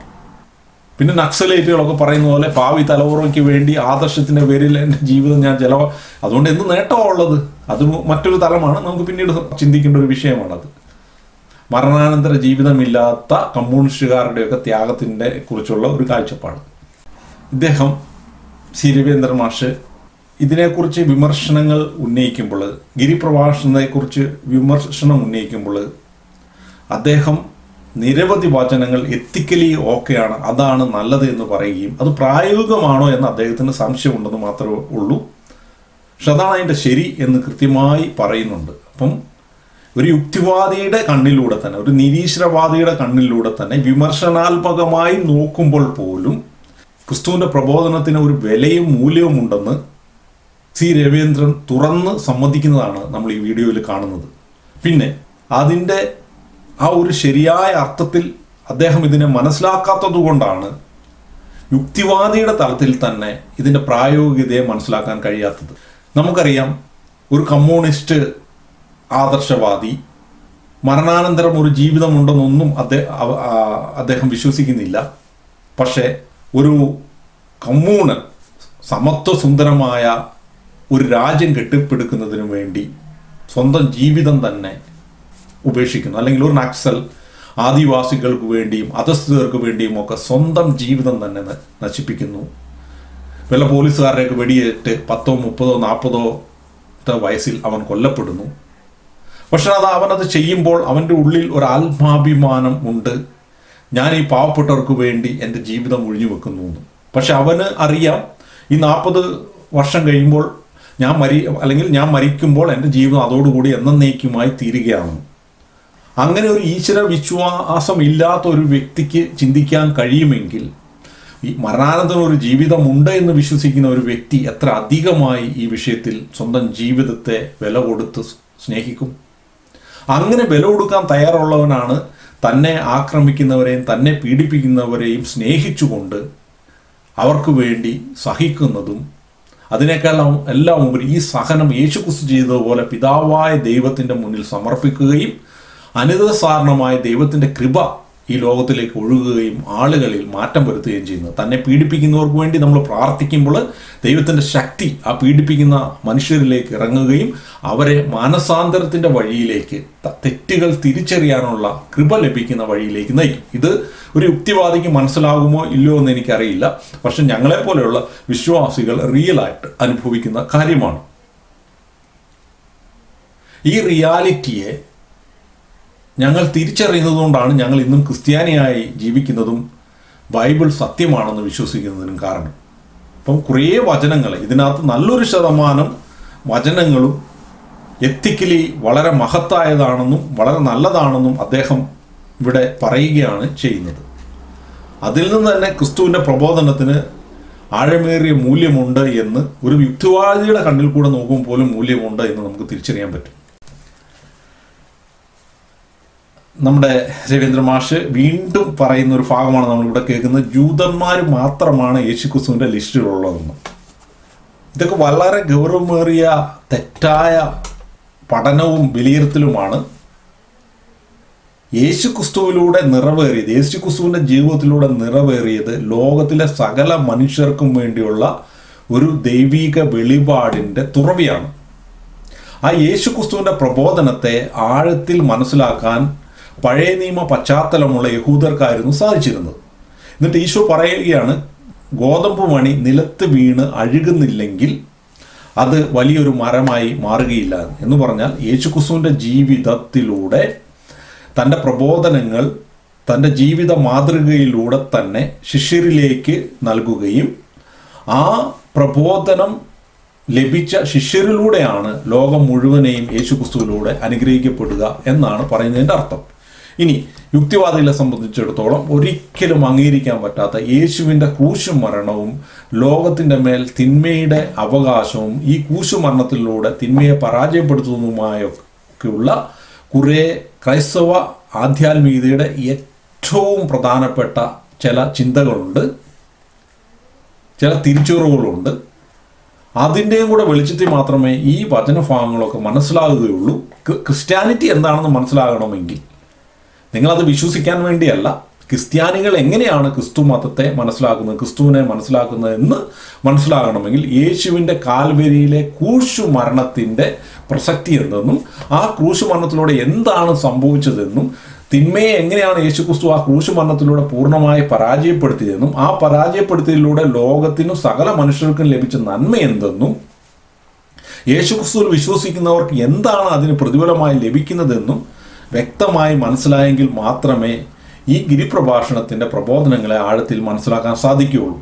പിന്നെ നക്സലേറ്റുകളൊക്കെ പറയുന്ന പോലെ ഭാവി തലമുറയ്ക്ക് വേണ്ടി ആദർശത്തിൻ്റെ പേരിൽ എൻ്റെ ജീവിതം ഞാൻ അതുകൊണ്ട് എന്ത് നേട്ടമാണ് ഉള്ളത്? അത് മറ്റൊരു തലമാണ്, നമുക്ക് പിന്നീട് ചിന്തിക്കേണ്ട ഒരു വിഷയമാണത്. മരണാനന്തര ജീവിതമില്ലാത്ത കമ്മ്യൂണിസ്റ്റുകാരുടെയൊക്കെ ത്യാഗത്തിൻ്റെ കുറിച്ചുള്ള ഒരു കാഴ്ചപ്പാട്. ഇദ്ദേഹം സി രവീന്ദ്രൻ മാഷ് ഇതിനെക്കുറിച്ച് വിമർശനങ്ങൾ ഉന്നയിക്കുമ്പോൾ, ഗിരിപ്രഭാഷണത്തെക്കുറിച്ച് വിമർശനം ഉന്നയിക്കുമ്പോൾ അദ്ദേഹം നിരവധി വചനങ്ങൾ എത്തിക്കലി ഓക്കെയാണ്, അതാണ് നല്ലത് എന്ന് പറയുകയും അത് പ്രായോഗികമാണോ എന്ന് അദ്ദേഹത്തിന് സംശയമുണ്ടെന്ന് മാത്രമേ ഉള്ളൂ. പക്ഷെ അതാണ് അതിൻ്റെ ശരി എന്ന് കൃത്യമായി പറയുന്നുണ്ട്. അപ്പം ഒരു യുക്തിവാദിയുടെ കണ്ണിലൂടെ തന്നെ, ഒരു നിരീശ്വരവാദിയുടെ കണ്ണിലൂടെ തന്നെ വിമർശനാത്മകമായി നോക്കുമ്പോൾ പോലും ക്രിസ്തുവിൻ്റെ പ്രബോധനത്തിന് ഒരു വിലയും മൂല്യവും ഉണ്ടെന്ന് സി രവീന്ദ്രൻ തുറന്ന് സമ്മതിക്കുന്നതാണ് നമ്മൾ ഈ വീഡിയോയിൽ കാണുന്നത്. പിന്നെ അതിൻ്റെ ആ ഒരു ശരിയായ അർത്ഥത്തിൽ അദ്ദേഹം ഇതിനെ മനസ്സിലാക്കാത്തത് കൊണ്ടാണ് യുക്തിവാദിയുടെ തലത്തിൽ തന്നെ ഇതിൻ്റെ പ്രായോഗികതയെ മനസ്സിലാക്കാൻ കഴിയാത്തത്. നമുക്കറിയാം, ഒരു കമ്മ്യൂണിസ്റ്റ് ആദർശവാദി മരണാനന്തരം ഒരു ജീവിതമുണ്ടെന്നൊന്നും അദ്ദേഹം വിശ്വസിക്കുന്നില്ല. പക്ഷേ ഒരു കമ്മ്യൂണൽ സമത്വസുന്ദരമായ ഒരു രാജ്യം കെട്ടിപ്പടുക്കുന്നതിന് വേണ്ടി സ്വന്തം ജീവിതം തന്നെ ഉപേക്ഷിക്കുന്നു. അല്ലെങ്കിൽ ഒരു നക്സൽ ആദിവാസികൾക്ക് വേണ്ടിയും അധസ്ഥിതർക്ക് വേണ്ടിയും ഒക്കെ സ്വന്തം ജീവിതം തന്നെ നശിപ്പിക്കുന്നു. വല്ല പോലീസുകാരുടെയൊക്കെ വെടിയേറ്റ് 10, 30, 40 വയസ്സിൽ അവൻ കൊല്ലപ്പെടുന്നു. പക്ഷെ അവനത് ചെയ്യുമ്പോൾ അവൻ്റെ ഉള്ളിൽ ഒരു ആത്മാഭിമാനം ഉണ്ട്, ഞാൻ ഈ പാവപ്പെട്ടവർക്ക് വേണ്ടി എൻ്റെ ജീവിതം ഒഴിഞ്ഞു വെക്കുന്നു എന്ന്. പക്ഷെ അവന് അറിയാം, ഈ 40 വർഷം കഴിയുമ്പോൾ ഞാൻ മരിക്കുമ്പോൾ എൻ്റെ ജീവിതം അതോടുകൂടി എന്നേക്കുമായി തീരുകയാണെന്ന്. അങ്ങനെ ഒരു ഈശ്വര വിശ്വാസം ഇല്ലാത്ത ഒരു വ്യക്തിക്ക് ചിന്തിക്കാൻ കഴിയുമെങ്കിൽ ഈ മരണാനന്തരം ഒരു ജീവിതമുണ്ട് എന്ന് വിശ്വസിക്കുന്ന ഒരു വ്യക്തി എത്ര അധികമായി ഈ വിഷയത്തിൽ സ്വന്തം ജീവിതത്തെ വില കൊടുത്ത് സ്നേഹിക്കും. അങ്ങനെ വില കൊടുക്കാൻ തയ്യാറുള്ളവനാണ് തന്നെ ആക്രമിക്കുന്നവരെയും തന്നെ പീഡിപ്പിക്കുന്നവരെയും സ്നേഹിച്ചുകൊണ്ട് അവർക്ക് വേണ്ടി സഹിക്കുന്നതും. അതിനേക്കാൾ എല്ലാം ഉപരി ഈ സഹനം യേശുക്രിസ്തു ചെയ്തതുപോലെ പിതാവായ ദൈവത്തിൻ്റെ മുന്നിൽ സമർപ്പിക്കുകയും അനിതസാരണമായ ദൈവത്തിൻ്റെ കൃപ ഈ ലോകത്തിലേക്ക് ഒഴുകുകയും ആളുകളിൽ മാറ്റം വരുത്തുകയും ചെയ്യുന്നത്. തന്നെ പീഡിപ്പിക്കുന്നവർക്ക് വേണ്ടി നമ്മൾ പ്രാർത്ഥിക്കുമ്പോൾ ദൈവത്തിൻ്റെ ശക്തി ആ പീഡിപ്പിക്കുന്ന മനുഷ്യരിലേക്ക് ഇറങ്ങുകയും അവരെ മാനസാന്തരത്തിൻ്റെ വഴിയിലേക്ക്, തെറ്റുകൾ തിരിച്ചറിയാനുള്ള കൃപ ലഭിക്കുന്ന വഴിയിലേക്ക് നയിക്കും. ഇത് ഒരു യുക്തിവാദിക്ക് മനസ്സിലാകുമോ ഇല്ലയോ എന്ന് എനിക്കറിയില്ല. പക്ഷെ ഞങ്ങളെപ്പോലെയുള്ള വിശ്വാസികൾ റിയലായിട്ട് അനുഭവിക്കുന്ന കാര്യമാണ്. ഈ റിയാലിറ്റിയെ ഞങ്ങൾ തിരിച്ചറിയുന്നതുകൊണ്ടാണ് ഞങ്ങൾ ഇന്നും ക്രിസ്ത്യാനിയായി ജീവിക്കുന്നതും ബൈബിൾ സത്യമാണെന്ന് വിശ്വസിക്കുന്നതിനും കാരണം. അപ്പം കുറേ വചനങ്ങൾ, ഇതിനകത്ത് നല്ലൊരു ശതമാനം വചനങ്ങളും എത്തിക്കലി വളരെ മഹത്തായതാണെന്നും വളരെ നല്ലതാണെന്നും അദ്ദേഹം ഇവിടെ പറയുകയാണ് ചെയ്യുന്നത്. അതിൽ നിന്ന് തന്നെ ക്രിസ്തുവിൻ്റെ പ്രബോധനത്തിന് ആഴമേറിയ മൂല്യമുണ്ട് എന്ന് ഒരു യുക്തിവാദിയുടെ കണ്ണിൽ കൂടെ നോക്കുമ്പോൾ പോലും മൂല്യമുണ്ട് എന്ന് നമുക്ക് തിരിച്ചറിയാൻ പറ്റും. നമ്മുടെ രവീന്ദ്ര മാഷ് വീണ്ടും പറയുന്ന ഒരു ഭാഗമാണ് നമ്മളിവിടെ കേൾക്കുന്നത്. ജൂതന്മാർ മാത്രമാണ് യേശുക്രിസ്തുവിൻ്റെ ലിസ്റ്റിലുള്ളതെന്ന്. ഇതൊക്കെ വളരെ ഗൗരവമേറിയ തെറ്റായ പഠനവും വിലയിരുത്തലുമാണ്. യേശുക്രിസ്തുവിലൂടെ നിറവേറിയത്, യേശുക്രിസ്തുവിൻ്റെ ജീവിതത്തിലൂടെ നിറവേറിയത് ലോകത്തിലെ സകല മനുഷ്യർക്കും വേണ്ടിയുള്ള ഒരു ദൈവിക വെളിപാടിൻ്റെ തുറവിയാണ്. ആ യേശുക്രിസ്തുവിൻ്റെ പ്രബോധനത്തെ ആഴത്തിൽ മനസ്സിലാക്കാൻ പഴയ നിയമ പശ്ചാത്തലമുള്ള യഹൂദർക്കായിരുന്നു സാധിച്ചിരുന്നത്. എന്നിട്ട് ഈശോ പറയുകയാണ്, ഗോതമ്പ് മണി നിലത്ത് വീണ് അഴുകുന്നില്ലെങ്കിൽ അത് വലിയൊരു മരമായി മാറുകയില്ല എന്ന് പറഞ്ഞാൽ യേശുക്രിസ്തുവിൻ്റെ ജീവിതത്തിലൂടെ തൻ്റെ പ്രബോധനങ്ങൾ തൻ്റെ ജീവിത മാതൃകയിലൂടെ തന്നെ ശിഷ്യരിലേക്ക് നൽകുകയും ആ പ്രബോധനം ലഭിച്ച ശിഷ്യരിലൂടെയാണ് ലോകം മുഴുവനെയും യേശുക്രിസ്തുവിലൂടെ അനുഗ്രഹിക്കപ്പെടുക എന്നാണ് പറയുന്നതിൻ്റെ അർത്ഥം. ഇനി യുക്തിവാദികളെ സംബന്ധിച്ചിടത്തോളം ഒരിക്കലും അംഗീകരിക്കാൻ പറ്റാത്ത യേശുവിൻ്റെ ക്രൂശുമരണവും ലോകത്തിൻ്റെ മേൽ തിന്മയുടെ അവകാശവും ഈ ക്രൂശുമരണത്തിലൂടെ തിന്മയെ പരാജയപ്പെടുത്തുന്നതുമായൊക്കെയുള്ള കുറേ ക്രൈസ്തവ ആധ്യാത്മികതയുടെ ഏറ്റവും പ്രധാനപ്പെട്ട ചില ചിന്തകളുണ്ട്, ചില തിരിച്ചറിവുകളുണ്ട്. അതിൻ്റെയും കൂടെ വെളിച്ചത്തിൽ മാത്രമേ ഈ വചനഭാഗങ്ങളൊക്കെ മനസ്സിലാകുകയുള്ളൂ. ക്രിസ്ത്യാനിറ്റി എന്താണെന്ന് മനസ്സിലാകണമെങ്കിൽ നിങ്ങളത് വിശ്വസിക്കാൻ വേണ്ടിയല്ല, ക്രിസ്ത്യാനികൾ എങ്ങനെയാണ് ക്രിസ്തു മതത്തെ മനസ്സിലാക്കുന്നത്, ക്രിസ്തുവിനെ മനസ്സിലാക്കുന്നത് എന്ന് മനസ്സിലാകണമെങ്കിൽ യേശുവിൻ്റെ കാൽവരിയിലെ ക്രൂശുമരണത്തിൻ്റെ പ്രസക്തി എന്തെന്നും ആ ക്രൂശുമരണത്തിലൂടെ എന്താണ് സംഭവിച്ചതെന്നും തിന്മയെ എങ്ങനെയാണ് യേശുക്രിസ്തു ആ ക്രൂശുമരണത്തിലൂടെ പൂർണ്ണമായി പരാജയപ്പെടുത്തിയതെന്നും ആ പരാജയപ്പെടുത്തിയതിലൂടെ ലോകത്തിനും സകല മനുഷ്യർക്കും ലഭിച്ച നന്മ എന്തെന്നും യേശുക്രിസ്തുവിൽ വിശ്വസിക്കുന്നവർക്ക് എന്താണ് അതിന് പ്രതിഫലമായി ലഭിക്കുന്നതെന്നും വ്യക്തമായി മനസ്സിലായെങ്കിൽ മാത്രമേ ഈ ഗിരിപ്രഭാഷണത്തിൻ്റെ പ്രബോധനങ്ങളെ ആഴത്തിൽ മനസ്സിലാക്കാൻ സാധിക്കുകയുള്ളൂ.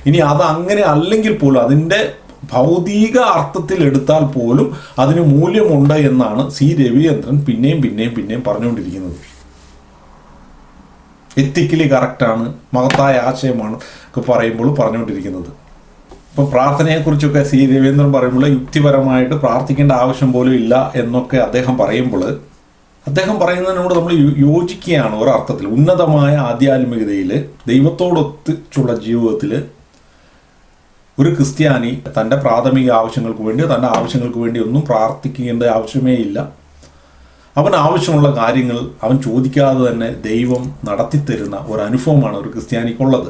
ഇനി അത് അങ്ങനെ അല്ലെങ്കിൽ പോലും അതിൻ്റെ ഭൗതിക അർത്ഥത്തിൽ എടുത്താൽ പോലും അതിന് മൂല്യമുണ്ട് എന്നാണ് സി രവീന്ദ്രൻ പിന്നെയും പറഞ്ഞുകൊണ്ടിരിക്കുന്നത്. എത്തിക്കലി കറക്റ്റാണ്, മഹത്തായ ആശയമാണ് ഒക്കെ പറഞ്ഞുകൊണ്ടിരിക്കുന്നത്. ഇപ്പം പ്രാർത്ഥനയെക്കുറിച്ചൊക്കെ സി രവീന്ദ്രൻ പറയുമ്പോൾ യുക്തിപരമായിട്ട് പ്രാർത്ഥിക്കേണ്ട ആവശ്യം പോലും ഇല്ല എന്നൊക്കെ അദ്ദേഹം പറയുമ്പോൾ അദ്ദേഹം പറയുന്നതിനോട് നമ്മൾ യോജിക്കുകയാണ് ഒരർത്ഥത്തിൽ. ഉന്നതമായ ആധ്യാത്മികതയിൽ ദൈവത്തോടൊത്തുള്ള ജീവിതത്തിൽ ഒരു ക്രിസ്ത്യാനി തൻ്റെ പ്രാഥമിക ആവശ്യങ്ങൾക്ക് വേണ്ടിയോ തൻ്റെ ആവശ്യങ്ങൾക്ക് വേണ്ടി ഒന്നും പ്രാർത്ഥിക്കേണ്ട ആവശ്യമേ ഇല്ല. അവൻ ആവശ്യമുള്ള കാര്യങ്ങൾ അവൻ ചോദിക്കാതെ തന്നെ ദൈവം നടത്തിത്തരുന്ന ഒരനുഭവമാണ് ഒരു ക്രിസ്ത്യാനിക്കുള്ളത്.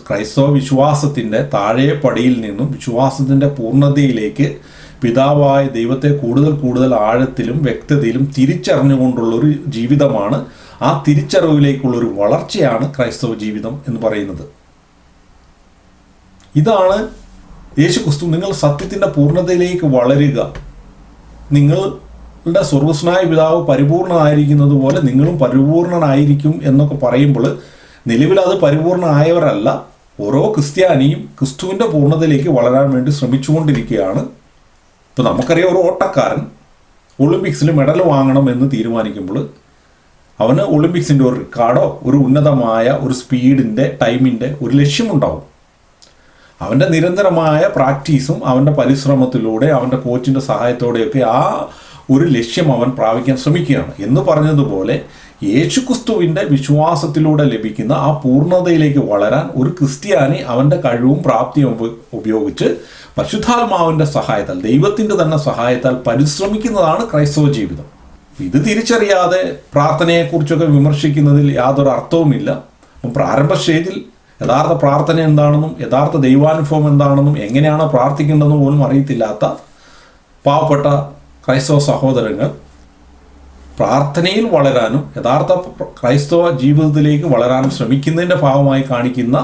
ക്രൈസ്തവ വിശ്വാസത്തിൻ്റെ താഴെ പടിയിൽ നിന്നും വിശ്വാസത്തിൻ്റെ പൂർണ്ണതയിലേക്ക് പിതാവായ ദൈവത്തെ കൂടുതൽ കൂടുതൽ ആഴത്തിലും വ്യക്തതയിലും തിരിച്ചറിഞ്ഞുകൊണ്ടുള്ളൊരു ജീവിതമാണ്. ആ തിരിച്ചറിവിലേക്കുള്ളൊരു വളർച്ചയാണ് ക്രൈസ്തവ ജീവിതം എന്ന് പറയുന്നത്. ഇതാണ് യേശുക്രിസ്തു നിങ്ങൾ സത്യത്തിൻ്റെ പൂർണ്ണതയിലേക്ക് വളരുക, നിങ്ങളുടെ സ്വർഗ്ഗസ്വനായ പിതാവ് പരിപൂർണനായിരിക്കുന്നത് പോലെ നിങ്ങളും പരിപൂർണനായിരിക്കും എന്നൊക്കെ പറയുമ്പോൾ നിലവിൽ അത് പരിപൂർണമായവരല്ല. ഓരോ ക്രിസ്ത്യാനിയും ക്രിസ്തുവിൻ്റെ പൂർണ്ണതയിലേക്ക് വളരാൻ വേണ്ടി ശ്രമിച്ചുകൊണ്ടിരിക്കുകയാണ്. ഇപ്പോൾ നമുക്കറിയാം, ഒരു ഓട്ടക്കാരൻ ഒളിമ്പിക്സിൽ മെഡൽ വാങ്ങണം എന്ന് തീരുമാനിക്കുമ്പോൾ അവന് ഒളിമ്പിക്സിൻ്റെ ഒരു റെക്കോർഡോ ഒരു ഉന്നതമായ ഒരു സ്പീഡിൻ്റെ ടൈമിൻ്റെ ഒരു ലക്ഷ്യമുണ്ടാവും. അവൻ്റെ നിരന്തരമായ പ്രാക്ടീസും അവൻ്റെ പരിശ്രമത്തിലൂടെ അവൻ്റെ കോച്ചിൻ്റെ സഹായത്തോടെയൊക്കെ ആ ഒരു ലക്ഷ്യം അവൻ പ്രാപിക്കാൻ ശ്രമിക്കുകയാണ്. എന്ന് പറഞ്ഞതുപോലെ യേശുക്രിസ്തുവിൻ്റെ വിശ്വാസത്തിലൂടെ ലഭിക്കുന്ന ആ പൂർണ്ണതയിലേക്ക് വളരാൻ ഒരു ക്രിസ്ത്യാനി അവൻ്റെ കഴിവും പ്രാപ്തിയും ഉപയോഗിച്ച് പരിശുദ്ധാത്മാവിൻ്റെ സഹായത്താൽ, ദൈവത്തിൻ്റെ തന്നെ സഹായത്താൽ പരിശ്രമിക്കുന്നതാണ് ക്രൈസ്തവ ജീവിതം. ഇത് തിരിച്ചറിയാതെ പ്രാർത്ഥനയെക്കുറിച്ചൊക്കെ വിമർശിക്കുന്നതിൽ യാതൊരു അർത്ഥവുമില്ല. അപ്പം പ്രാരംഭ സ്റ്റേജിൽ യഥാർത്ഥ പ്രാർത്ഥന എന്താണെന്നും യഥാർത്ഥ ദൈവാനുഭവം എന്താണെന്നും എങ്ങനെയാണ് പ്രാർത്ഥിക്കേണ്ടതെന്ന് പോലും അറിയത്തില്ലാത്ത പാവപ്പെട്ട ക്രൈസ്തവ സഹോദരങ്ങൾ പ്രാർത്ഥനയിൽ വളരാനും യഥാർത്ഥ ക്രൈസ്തവ ജീവിതത്തിലേക്ക് വളരാനും ശ്രമിക്കുന്നതിൻ്റെ ഭാഗമായി കാണിക്കുന്ന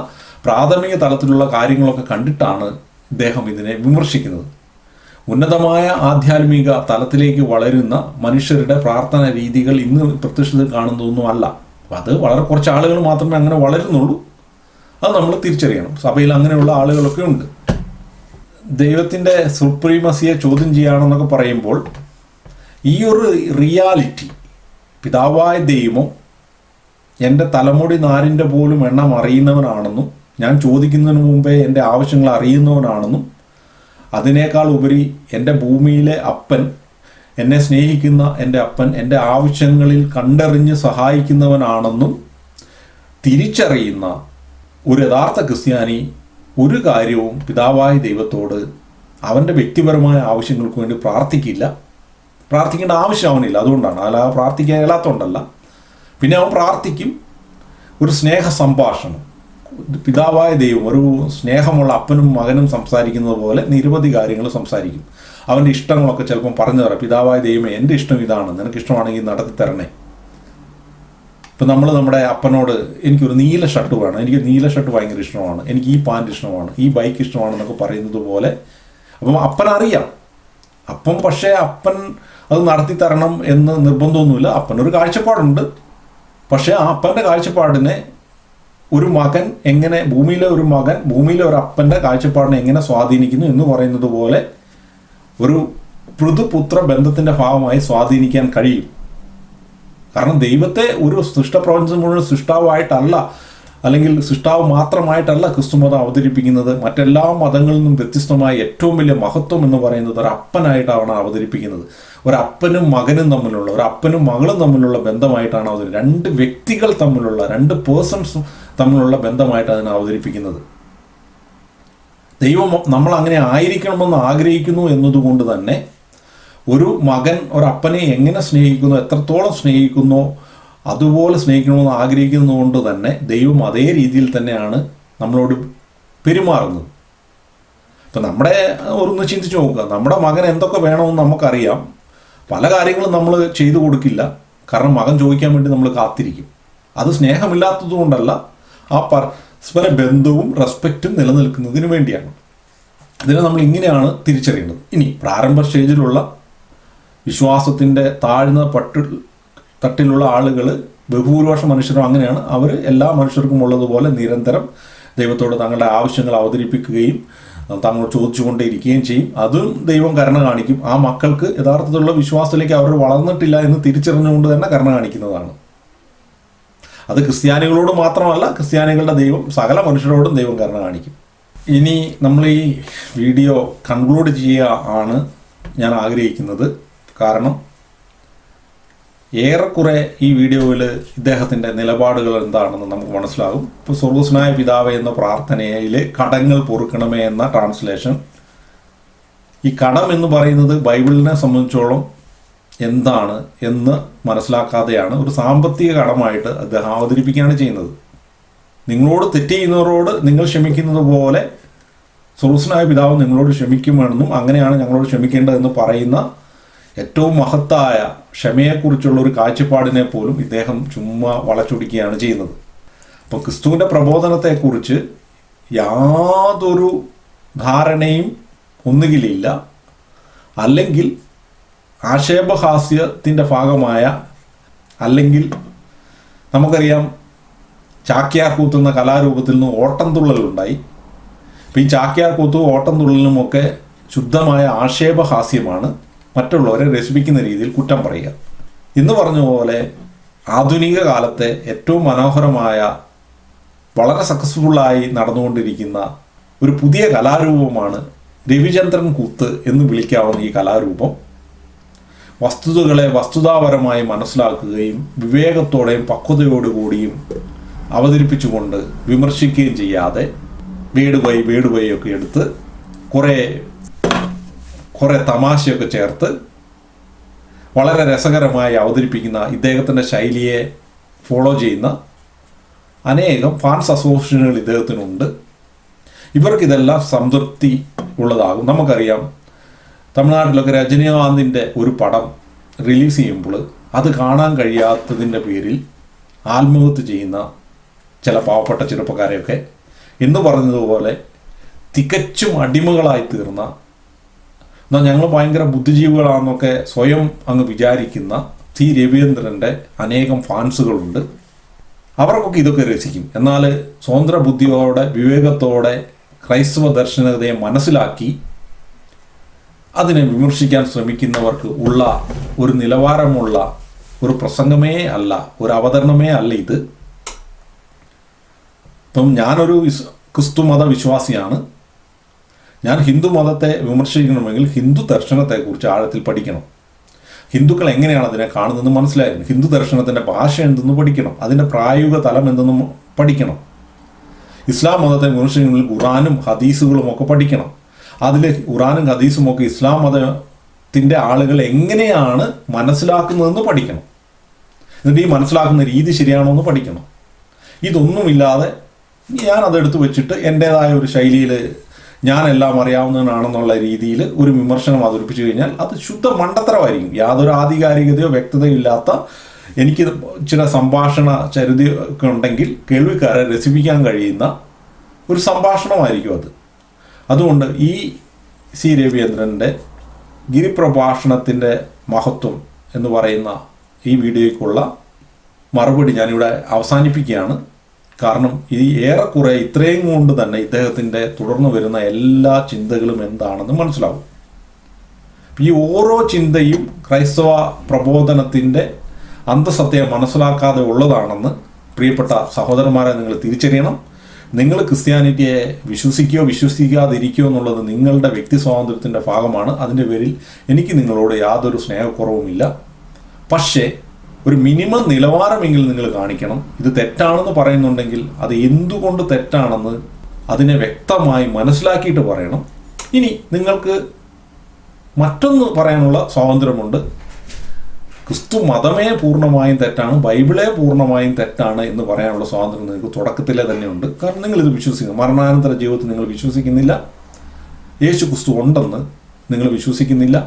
പ്രാഥമിക തലത്തിലുള്ള കാര്യങ്ങളൊക്കെ കണ്ടിട്ടാണ് ഇദ്ദേഹം ഇതിനെ വിമർശിക്കുന്നത്. ഉന്നതമായ ആധ്യാത്മിക തലത്തിലേക്ക് വളരുന്ന മനുഷ്യരുടെ പ്രാർത്ഥന രീതികൾ ഇന്ന് പ്രത്യക്ഷത്തിൽ കാണുന്നതൊന്നുമല്ല. അപ്പം അത് വളരെ കുറച്ച് ആളുകൾ മാത്രമേ അങ്ങനെ വളരുന്നുള്ളൂ. അത് നമ്മൾ തിരിച്ചറിയണം. സഭയിൽ അങ്ങനെയുള്ള ആളുകളൊക്കെ ഉണ്ട്. ദൈവത്തിൻ്റെ സുപ്രീമസിയെ ചോദ്യം ചെയ്യുകയാണെന്നൊക്കെ പറയുമ്പോൾ ഈ ഒരു റിയാലിറ്റി, പിതാവായ ദൈവം എൻ്റെ തലമുടി നാരിൻ്റെ പോലും എണ്ണം അറിയുന്നവനാണെന്നും ഞാൻ ചോദിക്കുന്നതിന് മുമ്പേ എൻ്റെ ആവശ്യങ്ങൾ അറിയുന്നവനാണെന്നും അതിനേക്കാൾ ഉപരി എൻ്റെ ഭൂമിയിലെ അപ്പൻ, എന്നെ സ്നേഹിക്കുന്ന എൻ്റെ അപ്പൻ എൻ്റെ ആവശ്യങ്ങളിൽ കണ്ടറിഞ്ഞ് സഹായിക്കുന്നവനാണെന്നും തിരിച്ചറിയുന്ന ഒരു യഥാർത്ഥ ക്രിസ്ത്യാനി ഒരു കാര്യവും പിതാവായ ദൈവത്തോട് അവൻ്റെ വ്യക്തിപരമായ ആവശ്യങ്ങൾക്ക് വേണ്ടി പ്രാർത്ഥിക്കേണ്ട ആവശ്യം അവനില്ല. അതുകൊണ്ടാണ്, അല്ലാതെ പ്രാർത്ഥിക്കാൻ ഇല്ലാത്തതുകൊണ്ടല്ല. പിന്നെ അവൻ പ്രാർത്ഥിക്കും. ഒരു സ്നേഹ സംഭാഷണം, പിതാവായ ദൈവം ഒരു സ്നേഹമുള്ള അപ്പനും മകനും സംസാരിക്കുന്നത് പോലെ നിരവധി കാര്യങ്ങൾ സംസാരിക്കും. അവൻ്റെ ഇഷ്ടങ്ങളൊക്കെ ചിലപ്പം പറഞ്ഞു തരാം. പിതാവായ ദൈവമേ, എൻ്റെ ഇഷ്ടം ഇതാണ്, നിനക്ക് ഇഷ്ടമാണെങ്കിൽ നടത്തി തരണേ. ഇപ്പം നമ്മൾ നമ്മുടെ അപ്പനോട് എനിക്കൊരു നീല ഷർട്ട് വേണം, എനിക്ക് നീല ഷർട്ട് ഭയങ്കര ഇഷ്ടമാണ്, എനിക്ക് ഈ പാൻറ് ഇഷ്ടമാണ്, ഈ ബൈക്ക് ഇഷ്ടമാണെന്നൊക്കെ പറയുന്നത് പോലെ അപ്പം അപ്പനറിയാം. അപ്പം പക്ഷേ അപ്പൻ അത് നടത്തി തരണം എന്ന് നിർബന്ധമൊന്നുമില്ല. അപ്പനൊരു കാഴ്ചപ്പാടുണ്ട്. പക്ഷേ ആ അപ്പൻ്റെ കാഴ്ചപ്പാടിനെ ഒരു മകൻ എങ്ങനെ, ഭൂമിയിലെ ഒരു മകൻ ഭൂമിയിലെ ഒരു അപ്പൻ്റെ കാഴ്ചപ്പാടിനെ എങ്ങനെ സ്വാധീനിക്കുന്നു എന്ന് പറയുന്നത് പോലെ ഒരു പൃഥുപുത്ര ബന്ധത്തിൻ്റെ ഭാഗമായി സ്വാധീനിക്കാൻ കഴിയും. കാരണം ദൈവത്തെ ഒരു സൃഷ്ടപ്രപഞ്ചം മുഴുവൻ സൃഷ്ടാവായിട്ടല്ല, അല്ലെങ്കിൽ സൃഷ്ടാവ് മാത്രമായിട്ടല്ല ക്രിസ്തുമതം അവതരിപ്പിക്കുന്നത്. മറ്റെല്ലാ മതങ്ങളിൽ നിന്നും വ്യത്യസ്തമായ ഏറ്റവും വലിയ മഹത്വം എന്ന് പറയുന്നത് ഒരു അപ്പനായിട്ടാണ് അവതരിപ്പിക്കുന്നത്. ഒരപ്പനും മകനും തമ്മിലുള്ള, ഒരു അപ്പനും മകളും തമ്മിലുള്ള ബന്ധമായിട്ടാണ് രണ്ട് വ്യക്തികൾ തമ്മിലുള്ള, രണ്ട് പേഴ്സൺസ് തമ്മിലുള്ള ബന്ധമായിട്ടാണ് അതിനെ അവതരിപ്പിക്കുന്നത്. ദൈവം നമ്മൾ അങ്ങനെ ആയിരിക്കണമെന്ന് ആഗ്രഹിക്കുന്നു എന്നതുകൊണ്ട് തന്നെ ഒരു മകൻ ഒരപ്പനെ എങ്ങനെ സ്നേഹിക്കുന്നു, എത്രത്തോളം സ്നേഹിക്കുന്നോ അതുപോലെ സ്നേഹിക്കണമെന്ന് ആഗ്രഹിക്കുന്നതുകൊണ്ട് തന്നെ ദൈവം അതേ രീതിയിൽ തന്നെയാണ് നമ്മളോട് പെരുമാറുന്നത്. ഇപ്പം നമ്മുടെ ഒന്ന് ചിന്തിച്ച് നോക്കുക, നമ്മുടെ മകൻ എന്തൊക്കെ വേണമെന്ന് നമുക്കറിയാം. പല കാര്യങ്ങളും നമ്മൾ ചെയ്തു കൊടുക്കില്ല, കാരണം മകൻ ചോദിക്കാൻ വേണ്ടി നമ്മൾ കാത്തിരിക്കും. അത് സ്നേഹമില്ലാത്തത് കൊണ്ടല്ല, ആ പരസ്പര ബന്ധവും റെസ്പെക്റ്റും നിലനിൽക്കുന്നതിന് വേണ്ടിയാണ്. ഇതിനെ നമ്മൾ ഇങ്ങനെയാണ് തിരിച്ചറിയേണ്ടത്. ഇനി പ്രാരംഭ സ്റ്റേജിലുള്ള വിശ്വാസത്തിൻ്റെ താഴ്ന്ന തട്ടിലുള്ള ആളുകൾ, ബഹുഭൂരിപക്ഷം മനുഷ്യരും അങ്ങനെയാണ്. അവർ എല്ലാ മനുഷ്യർക്കും ഉള്ളതുപോലെ നിരന്തരം ദൈവത്തോട് തങ്ങളുടെ ആവശ്യങ്ങൾ അവതരിപ്പിക്കുകയും തങ്ങളോട് ചോദിച്ചുകൊണ്ടേയിരിക്കുകയും ചെയ്യും. അതും ദൈവം കരുണ കാണിക്കും. ആ മക്കൾക്ക് യഥാർത്ഥത്തിലുള്ള വിശ്വാസത്തിലേക്ക് അവർ വളർന്നിട്ടില്ല എന്ന് തിരിച്ചറിഞ്ഞുകൊണ്ട് തന്നെ കരുണ കാണിക്കുന്നതാണ്. അത് ക്രിസ്ത്യാനികളോട് മാത്രമല്ല, ക്രിസ്ത്യാനികളുടെ ദൈവം സകല മനുഷ്യരോടും ദൈവം കരുണ കാണിക്കും. ഇനി നമ്മൾ ഈ വീഡിയോ കൺക്ലൂഡ് ചെയ്യുക ആണ് ഞാൻ ആഗ്രഹിക്കുന്നത്. കാരണം ഏറെക്കുറെ ഈ വീഡിയോയിൽ ഇദ്ദേഹത്തിൻ്റെ നിലപാടുകൾ എന്താണെന്ന് നമുക്ക് മനസ്സിലാകും. ഇപ്പോൾ സ്വർഗസ്വനായ പിതാവേ എന്ന പ്രാർത്ഥനയിൽ കടങ്ങൾ പൊറുക്കണമേ എന്ന ട്രാൻസ്ലേഷൻ, ഈ കടം എന്ന് പറയുന്നത് ബൈബിളിനെ സംബന്ധിച്ചോളം എന്താണ് എന്ന് മനസ്സിലാക്കാതെയാണ് ഒരു സാമ്പത്തിക കടമായിട്ട് അദ്ദേഹം അവതരിപ്പിക്കുകയാണ് ചെയ്യുന്നത്. നിങ്ങളോട് തെറ്റ് ചെയ്യുന്നവരോട് നിങ്ങൾ ക്ഷമിക്കുന്നത് പോലെ സ്വർഗസ്വനായ പിതാവ് നിങ്ങളോട് ക്ഷമിക്കുമെന്നും അങ്ങനെയാണ് ഞങ്ങളോട് ക്ഷമിക്കേണ്ടതെന്ന് പറയുന്ന ഏറ്റവും മഹത്തായ ക്ഷമയെക്കുറിച്ചുള്ള ഒരു കാഴ്ചപ്പാടിനെ പോലും ഇദ്ദേഹം ചുമ്മാ വളച്ചൊടിക്കുകയാണ് ചെയ്യുന്നത്. അപ്പം ക്രിസ്തുവിൻ്റെ പ്രബോധനത്തെക്കുറിച്ച് യാതൊരു ധാരണയും ഒന്നുകിലില്ല, അല്ലെങ്കിൽ ആക്ഷേപഹാസ്യത്തിൻ്റെ ഭാഗമായ, അല്ലെങ്കിൽ നമുക്കറിയാം ചാക്യാർകൂത്ത് എന്ന കലാരൂപത്തിൽ നിന്ന് ഓട്ടംതുള്ളലുണ്ടായി. അപ്പോൾ ഈ ചാക്യാർകൂത്തും ഓട്ടംതുള്ളലുമൊക്കെ ശുദ്ധമായ ആക്ഷേപഹാസ്യമാണ്, മറ്റുള്ളവരെ രസിപ്പിക്കുന്ന രീതിയിൽ കുറ്റം പറയുക. ഇന്ന് പറഞ്ഞ പോലെ ആധുനിക കാലത്തെ ഏറ്റവും മനോഹരമായ, വളരെ സക്സസ്ഫുള്ളായി നടന്നുകൊണ്ടിരിക്കുന്ന ഒരു പുതിയ കലാരൂപമാണ് രവിചന്ദ്രൻ കൂത്ത് എന്ന് വിളിക്കാവുന്ന ഈ കലാരൂപം. വസ്തുതകളെ വസ്തുതാപരമായി മനസ്സിലാക്കുകയും വിവേകത്തോടെയും പക്വതയോടുകൂടിയും അവതരിപ്പിച്ചുകൊണ്ട് വിമർശിക്കുകയും ചെയ്യാതെ വേട് ബൈ ഒക്കെ എടുത്ത് കുറേ തമാശയൊക്കെ ചേർത്ത് വളരെ രസകരമായി അവതരിപ്പിക്കുന്ന ഇദ്ദേഹത്തിൻ്റെ ശൈലിയെ ഫോളോ ചെയ്യുന്ന അനേകം ഫാൻസ് അസോസിയേഷനുകൾ ഇദ്ദേഹത്തിനുണ്ട്. ഇവർക്കിതെല്ലാം സംതൃപ്തി ഉള്ളതാകും. നമുക്കറിയാം തമിഴ്നാട്ടിലൊക്കെ രജനീകാന്തിൻ്റെ ഒരു പടം റിലീസ് ചെയ്യുമ്പോൾ അത് കാണാൻ കഴിയാത്തതിൻ്റെ പേരിൽ ആത്മഹത്യ ചെയ്യുന്ന ചില പാവപ്പെട്ട ചെറുപ്പക്കാരെയൊക്കെ എന്ന് പറഞ്ഞതുപോലെ തികച്ചും അടിമകളായി തീർന്ന, എന്നാൽ ഞങ്ങൾ ഭയങ്കര ബുദ്ധിജീവികളാണെന്നൊക്കെ സ്വയം അങ്ങ് വിചാരിക്കുന്ന സി രവീന്ദ്രൻ്റെ അനേകം ഫാൻസുകളുണ്ട്. അവർക്കൊക്കെ ഇതൊക്കെ രസിക്കും. എന്നാൽ സ്വതന്ത്ര ബുദ്ധിയോടെ വിവേകത്തോടെ ക്രൈസ്തവ ദർശനതയെ മനസ്സിലാക്കി അതിനെ വിമർശിക്കാൻ ശ്രമിക്കുന്നവർക്ക് ഉള്ള ഒരു നിലവാരമുള്ള ഒരു പ്രസംഗമേ അല്ല, ഒരു അവതരണമേ അല്ല ഇത്. ഇപ്പം ഞാനൊരു ക്രിസ്തു മത വിശ്വാസിയാണ്. ഞാൻ ഹിന്ദു മതത്തെ വിമർശിക്കണമെങ്കിൽ ഹിന്ദു ദർശനത്തെക്കുറിച്ച് ആഴത്തിൽ പഠിക്കണം. ഹിന്ദുക്കൾ എങ്ങനെയാണ് അതിനെ കാണുന്നതെന്ന് മനസ്സിലായിരുന്നു. ഹിന്ദു ദർശനത്തിൻ്റെ ഭാഷ എന്തെന്ന് പഠിക്കണം, അതിൻ്റെ പ്രായോഗിക തലം എന്തെന്നും പഠിക്കണം. ഇസ്ലാം മതത്തെ വിമർശിക്കണമെങ്കിൽ ഖുറാനും ഹദീസുകളും ഒക്കെ പഠിക്കണം. അതിൽ ഖുറാനും ഹദീസും ഒക്കെ ഇസ്ലാം മതത്തിൻ്റെ ആളുകൾ എങ്ങനെയാണ് മനസ്സിലാക്കുന്നതെന്ന് പഠിക്കണം. എന്നിട്ട് ഈ മനസ്സിലാക്കുന്ന രീതി ശരിയാണോ എന്ന് പഠിക്കണം. ഇതൊന്നുമില്ലാതെ ഞാൻ അതെടുത്ത് വെച്ചിട്ട് എൻ്റേതായ ഒരു ശൈലിയിൽ ഞാനെല്ലാം അറിയാവുന്നവനാണെന്നുള്ള രീതിയിൽ ഒരു വിമർശനം അവതരിപ്പിച്ചു കഴിഞ്ഞാൽ അത് ശുദ്ധ മണ്ടത്തരമായിരിക്കും. യാതൊരു ആധികാരികതയോ വ്യക്തതയോ ഇല്ലാത്ത, എനിക്ക് ചില സംഭാഷണ ചരിതയൊക്കെ ഉണ്ടെങ്കിൽ കേൾവിക്കാരെ രസിപ്പിക്കാൻ കഴിയുന്ന ഒരു സംഭാഷണമായിരിക്കും അത്. അതുകൊണ്ട് ഈ സി രവീന്ദ്രൻ്റെ ഗിരിപ്രഭാഷണത്തിൻ്റെ മഹത്വം എന്ന് പറയുന്ന ഈ വീഡിയോയ്ക്കുള്ള മറുപടി ഞാനിവിടെ അവസാനിപ്പിക്കുകയാണ്. കാരണം ഈ ഏറെക്കുറെ ഇത്രയും കൊണ്ട് തന്നെ ഇദ്ദേഹത്തിൻ്റെ തുടർന്ന് വരുന്ന എല്ലാ ചിന്തകളും എന്താണെന്ന് മനസ്സിലാവും. ഈ ഓരോ ചിന്തയും ക്രൈസ്തവ പ്രബോധനത്തിൻ്റെ അന്തസത്തയെ മനസ്സിലാക്കാതെ ഉള്ളതാണെന്ന് പ്രിയപ്പെട്ട സഹോദരന്മാരെ നിങ്ങൾ തിരിച്ചറിയണം. നിങ്ങൾ ക്രിസ്ത്യാനിറ്റിയെ വിശ്വസിക്കുകയോ വിശ്വസിക്കാതിരിക്കുകയോ എന്നുള്ളത് നിങ്ങളുടെ വ്യക്തി സ്വാതന്ത്ര്യത്തിൻ്റെ ഭാഗമാണ്. അതിൻ്റെ പേരിൽ എനിക്ക് നിങ്ങളോട് യാതൊരു സ്നേഹക്കുറവുമില്ല. പക്ഷേ ഒരു മിനിമം നിലവാരമെങ്കിലും നിങ്ങൾ കാണിക്കണം. ഇത് തെറ്റാണെന്ന് പറയുന്നുണ്ടെങ്കിൽ അത് എന്തുകൊണ്ട് തെറ്റാണെന്ന് അതിനെ വ്യക്തമായി മനസ്സിലാക്കിയിട്ട് പറയണം. ഇനി നിങ്ങൾക്ക് മറ്റൊന്ന് പറയാനുള്ള സ്വാതന്ത്ര്യമുണ്ട്. ക്രിസ്തു മതമേ പൂർണ്ണമായും തെറ്റാണ്, ബൈബിളേ പൂർണ്ണമായും തെറ്റാണ് എന്ന് പറയാനുള്ള സ്വാതന്ത്ര്യം നിങ്ങൾക്ക് തുടക്കത്തിലെ തന്നെ ഉണ്ട്. കാരണം നിങ്ങളിത് വിശ്വസിക്കുന്നു. മരണാനന്തര ജീവിതത്തിൽ നിങ്ങൾ വിശ്വസിക്കുന്നില്ല. യേശു ക്രിസ്തു ഉണ്ടെന്ന് നിങ്ങൾ വിശ്വസിക്കുന്നില്ല.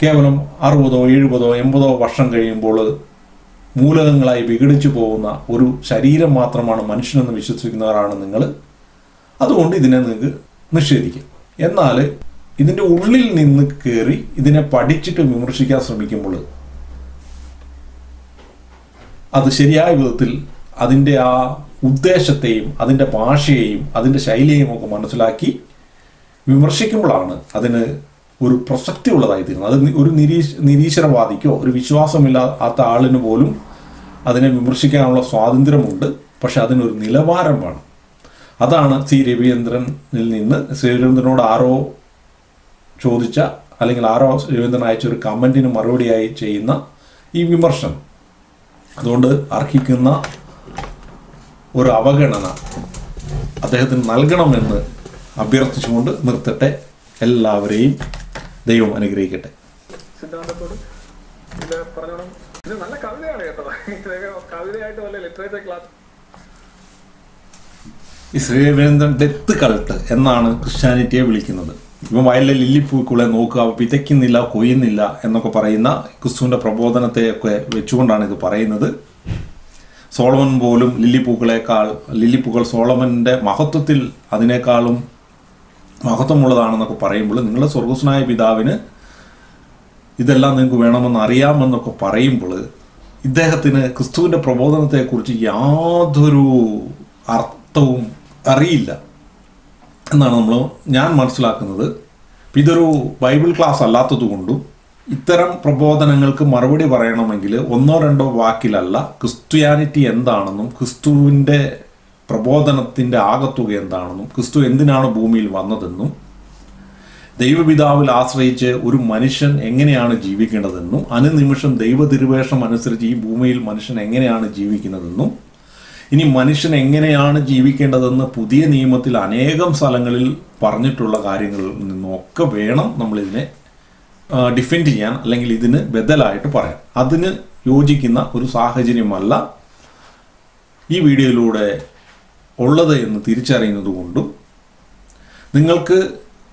കേവലം 60, 70, 80 വർഷം കഴിയുമ്പോൾ മൂലകങ്ങളായി വിഘടിച്ചു പോകുന്ന ഒരു ശരീരം മാത്രമാണ് മനുഷ്യനെന്ന് വിശ്വസിക്കുന്നവരാണ് നിങ്ങൾ. അതുകൊണ്ട് ഇതിനെ നിങ്ങൾക്ക് നിഷേധിക്കാം. എന്നാൽ ഇതിൻ്റെ ഉള്ളിൽ നിന്ന് കയറി ഇതിനെ പഠിച്ചിട്ട് വിമർശിക്കാൻ ശ്രമിക്കുമ്പോൾ അത് ശരിയായ വിധത്തിൽ അതിൻ്റെ ആ ഉദ്ദേശത്തെയും അതിൻ്റെ ഭാഷയെയും അതിൻ്റെ ശൈലിയെയും ഒക്കെ മനസ്സിലാക്കി വിമർശിക്കുമ്പോഴാണ് അതിന് ഒരു പ്രസക്തി ഉള്ളതായി തീരുന്നത്. അത് ഒരു നിരീശ്വരവാദിക്കോ ഒരു വിശ്വാസമില്ലാത്ത ആളിന് പോലും അതിനെ വിമർശിക്കാനുള്ള സ്വാതന്ത്ര്യമുണ്ട്. പക്ഷെ അതിനൊരു നിലവാരം വേണം. അതാണ് സി രവീന്ദ്രനിൽ നിന്ന് ശ്രീ രവീന്ദ്രനോട് ആരോ ചോദിച്ച, അല്ലെങ്കിൽ ആരോ രവീന്ദ്രൻ അയച്ച ഒരു കമൻറ്റിന് മറുപടിയായി ചെയ്യുന്ന ഈ വിമർശനം. അതുകൊണ്ട് അർഹിക്കുന്ന ഒരു അവഗണന അദ്ദേഹത്തിന് നൽകണമെന്ന് അഭ്യർത്ഥിച്ചുകൊണ്ട് നിർത്തട്ടെ. എല്ലാവരെയും ദൈവം അനുഗ്രഹിക്കട്ടെ. സിദ്ധാന്തത്തോട് ഇത് പറഞ്ഞോണം. ഇത് നല്ല കവിതയാണ് കേട്ടോ. കവിതയായിട്ട് വല്ല ലിറ്ററേച്ചർ ക്ലാസ്. ഈ ശ്രീ രവീന്ദ്രൻ ഡെത്ത് കൾട്ട് എന്നാണ് ക്രിസ്ത്യാനിറ്റിയെ വിളിക്കുന്നത്. ഇപ്പം വയലിലെ ലില്ലിപ്പൂക്കളെ നോക്കുക, വിതയ്ക്കുന്നില്ല കൊയ്യുന്നില്ല എന്നൊക്കെ പറയുന്ന ക്രിസ്തുവിൻ്റെ പ്രബോധനത്തെയൊക്കെ വെച്ചുകൊണ്ടാണ് ഇത് പറയുന്നത്. സോളമൻ പോലും ലില്ലിപ്പൂക്കൾ സോളമൻ്റെ മഹത്വത്തിൽ അതിനേക്കാളും മഹത്വമുള്ളതാണെന്നൊക്കെ പറയുമ്പോൾ നിങ്ങളുടെ സ്വർഗസ്വനായ പിതാവിന് ഇതെല്ലാം നിങ്ങൾക്ക് വേണമെന്ന് അറിയാമെന്നൊക്കെ പറയുമ്പോൾ ഇദ്ദേഹത്തിന് ക്രിസ്തുവിൻ്റെ പ്രബോധനത്തെക്കുറിച്ച് യാതൊരു അർത്ഥവും അറിയില്ല എന്നാണ് ഞാൻ മനസ്സിലാക്കുന്നത്. ഇതൊരു ബൈബിൾ ക്ലാസ് അല്ലാത്തതുകൊണ്ടും ഇത്തരം പ്രബോധനങ്ങൾക്ക് മറുപടി പറയണമെങ്കിൽ ഒന്നോ രണ്ടോ വാക്കിലല്ല ക്രിസ്ത്യാനിറ്റി എന്താണെന്നും ക്രിസ്തുവിൻ്റെ പ്രബോധനത്തിൻ്റെ ആകത്തുക എന്താണെന്നും ക്രിസ്തു എന്തിനാണ് ഭൂമിയിൽ വന്നതെന്നും ദൈവപിതാവിൽ ആശ്രയിച്ച് ഒരു മനുഷ്യൻ എങ്ങനെയാണ് ജീവിക്കേണ്ടതെന്നും അനുനിമിഷം ദൈവതിരുവേഷം അനുസരിച്ച് ഈ ഭൂമിയിൽ മനുഷ്യൻ എങ്ങനെയാണ് ജീവിക്കുന്നതെന്നും ഇനി മനുഷ്യൻ എങ്ങനെയാണ് ജീവിക്കേണ്ടതെന്ന് പുതിയ നിയമത്തിൽ അനേകം സ്ഥലങ്ങളിൽ പറഞ്ഞിട്ടുള്ള കാര്യങ്ങളിൽ നിന്നൊക്കെ വേണം നമ്മളിതിനെ ഡിഫെൻഡ് ചെയ്യാൻ, അല്ലെങ്കിൽ ഇതിന് ബദലായിട്ട് പറയാം. അതിന് യോജിക്കുന്ന ഒരു സാഹചര്യമല്ല ഈ വീഡിയോയിലൂടെ ഉള്ളത് എന്ന് തിരിച്ചറിയുന്നത് കൊണ്ടും നിങ്ങൾക്ക്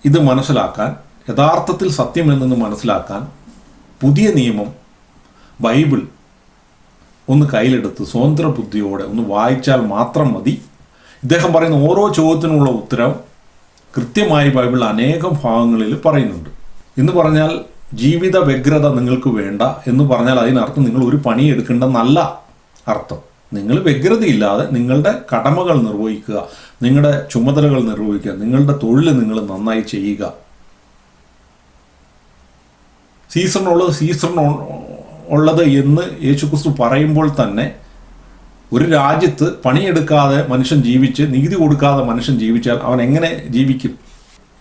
ഇത് മനസ്സിലാക്കാൻ, യഥാർത്ഥത്തിൽ സത്യം എന്തെന്ന് മനസ്സിലാക്കാൻ പുതിയ നിയമം ബൈബിൾ ഒന്ന് കയ്യിലെടുത്ത് സ്വതന്ത്ര ബുദ്ധിയോടെ ഒന്ന് വായിച്ചാൽ മാത്രം മതി. ഇദ്ദേഹം പറയുന്ന ഓരോ ചോദ്യത്തിനുള്ള ഉത്തരം കൃത്യമായി ബൈബിൾ അനേകം ഭാഗങ്ങളിൽ പറയുന്നുണ്ട്. എന്ന് പറഞ്ഞാൽ ജീവിത വ്യഗ്രത നിങ്ങൾക്ക് വേണ്ട എന്ന് പറഞ്ഞാൽ അതിനർത്ഥം നിങ്ങൾ ഒരു പണി എടുക്കേണ്ടെന്നല്ല അർത്ഥം. നിങ്ങൾ വ്യഗ്രതയില്ലാതെ നിങ്ങളുടെ കടമകൾ നിർവഹിക്കുക, നിങ്ങളുടെ ചുമതലകൾ നിർവഹിക്കുക, നിങ്ങളുടെ തൊഴിൽ നിങ്ങൾ നന്നായി ചെയ്യുക. സീസണിനുള്ളത് എന്ന് യേശുക്രിസ്തു പറയുമ്പോൾ തന്നെ ഒരു രാജ്യത്ത് പണിയെടുക്കാതെ മനുഷ്യൻ ജീവിച്ച് നികുതി കൊടുക്കാതെ മനുഷ്യൻ ജീവിച്ചാൽ അവൻ എങ്ങനെ ജീവിക്കും?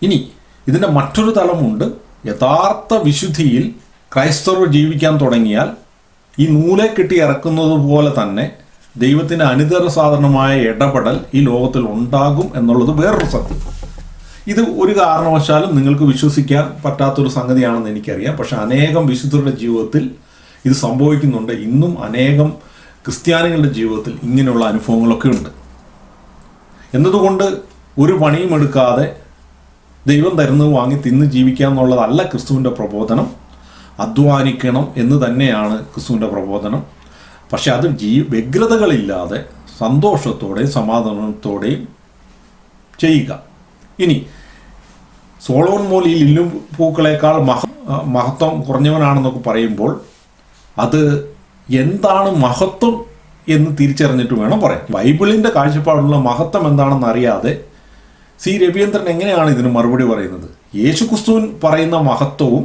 ഇനി ഇതിൻ്റെ മറ്റൊരു തലമുണ്ട്. യഥാർത്ഥ വിശുദ്ധിയിൽ ക്രൈസ്തവർ ജീവിക്കാൻ തുടങ്ങിയാൽ ഈ നൂലെ കെട്ടി ഇറക്കുന്നത് പോലെ തന്നെ ദൈവത്തിൻ്റെ അനിതര സാധാരണമായ ഇടപെടൽ ഈ ലോകത്തിൽ ഉണ്ടാകും എന്നുള്ളത് വേറൊരു സത്യം. ഇത് ഒരു കാരണവശാലും നിങ്ങൾക്ക് വിശ്വസിക്കാൻ പറ്റാത്തൊരു സംഗതിയാണെന്ന് എനിക്കറിയാം. പക്ഷെ അനേകം വിശുദ്ധരുടെ ജീവിതത്തിൽ ഇത് സംഭവിക്കുന്നുണ്ട്. ഇന്നും അനേകം ക്രിസ്ത്യാനികളുടെ ജീവിതത്തിൽ ഇങ്ങനെയുള്ള അനുഭവങ്ങളൊക്കെ ഉണ്ട്. എന്നതുകൊണ്ട് ഒരു പണിയും എടുക്കാതെ ദൈവം തരുന്നത് വാങ്ങി തിന്ന് ജീവിക്കുക എന്നുള്ളതല്ല ക്രിസ്തുവിൻ്റെ പ്രബോധനം. അധ്വാനിക്കണം എന്ന് തന്നെയാണ് ക്രിസ്തുവിൻ്റെ പ്രബോധനം. പക്ഷെ അത് വ്യഗ്രതകളില്ലാതെ സന്തോഷത്തോടെയും സമാധാനത്തോടെയും ചെയ്യുക. ഇനി സോളമൻ മോൽ ഈ ലില്ലിപ്പൂക്കളേക്കാൾ മഹത്വം കുറഞ്ഞവനാണെന്നൊക്കെ പറയുമ്പോൾ അത് എന്താണ് മഹത്വം എന്ന് തിരിച്ചറിഞ്ഞിട്ട് വേണം പറയാൻ. ബൈബിളിൻ്റെ കാഴ്ചപ്പാടുള്ള മഹത്വം എന്താണെന്ന് അറിയാതെ സി രവീന്ദ്രൻ എങ്ങനെയാണ് ഇതിന് മറുപടി പറയുന്നത്? യേശുക്രിസ്തുവിൻ പറയുന്ന മഹത്വവും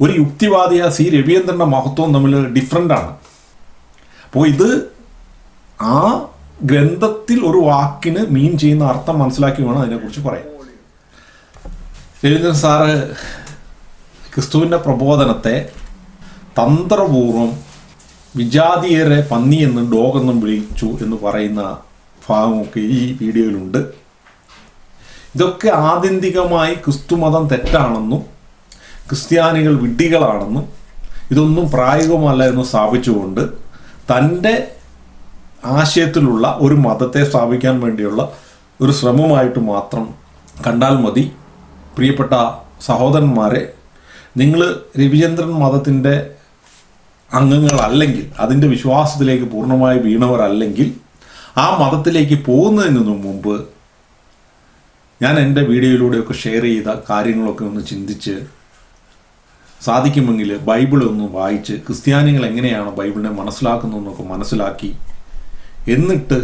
ഒരു യുക്തിവാദിയായ സി രവീന്ദ്രൻ്റെ മഹത്വവും തമ്മിൽ ഡിഫറൻ്റാണ്. അപ്പോൾ ഇത് ആ ഗ്രന്ഥത്തിൽ ഒരു വാക്കിന് മീൻ ചെയ്യുന്ന അർത്ഥം മനസ്സിലാക്കി വേണം അതിനെക്കുറിച്ച് പറയാൻ. രവീന്ദ്രൻ സാറ് ക്രിസ്തുവിൻ്റെ പ്രബോധനത്തെ തന്ത്രപൂർവം വിജാതീയരെ പന്നി എന്നും ഡോഗെന്നും വിളിച്ചു എന്ന് പറയുന്ന ഭാഗമൊക്കെ ഈ വീഡിയോയിലുണ്ട്. ഇതൊക്കെ ആത്യന്തികമായി ക്രിസ്തുമതം തെറ്റാണെന്നും ക്രിസ്ത്യാനികൾ വിഡ്ഢികളാണെന്നും ഇതൊന്നും പ്രായോഗികമല്ല എന്ന് സ്ഥാപിച്ചുകൊണ്ട് തൻ്റെ ആശയത്തിലുള്ള ഒരു മതത്തെ സ്ഥാപിക്കാൻ വേണ്ടിയുള്ള ഒരു ശ്രമമായിട്ട് മാത്രം കണ്ടാൽ മതി. പ്രിയപ്പെട്ട സഹോദരന്മാരെ, നിങ്ങൾ രവിചന്ദ്രൻ മതത്തിൻ്റെ അംഗങ്ങളല്ലെങ്കിൽ, അതിൻ്റെ വിശ്വാസത്തിലേക്ക് പൂർണ്ണമായി വീണവരല്ലെങ്കിൽ, ആ മതത്തിലേക്ക് പോകുന്നതിന് മുമ്പ് ഞാൻ എൻ്റെ വീഡിയോയിലൂടെയൊക്കെ ഷെയർ ചെയ്ത കാര്യങ്ങളൊക്കെ ഒന്ന് ചിന്തിച്ച് സാധിക്കുമെങ്കിൽ ബൈബിളൊന്ന് വായിച്ച് ക്രിസ്ത്യാനികൾ എങ്ങനെയാണ് ബൈബിളിനെ മനസ്സിലാക്കുന്നതെന്നൊക്കെ മനസ്സിലാക്കി എന്നിട്ട്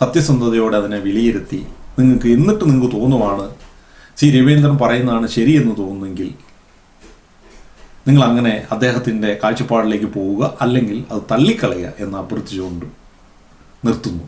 സത്യസന്ധതയോടെ അതിനെ വിലയിരുത്തി നിങ്ങൾക്ക് തോന്നുവാണ് സി രവീന്ദ്രൻ പറയുന്നതാണ് ശരിയെന്ന് തോന്നുന്നെങ്കിൽ നിങ്ങളങ്ങനെ അദ്ദേഹത്തിൻ്റെ കാഴ്ചപ്പാടിലേക്ക് പോവുക, അല്ലെങ്കിൽ അത് തള്ളിക്കളയുക എന്ന് അഭ്യർത്ഥിച്ചുകൊണ്ട് നിർത്തുന്നു.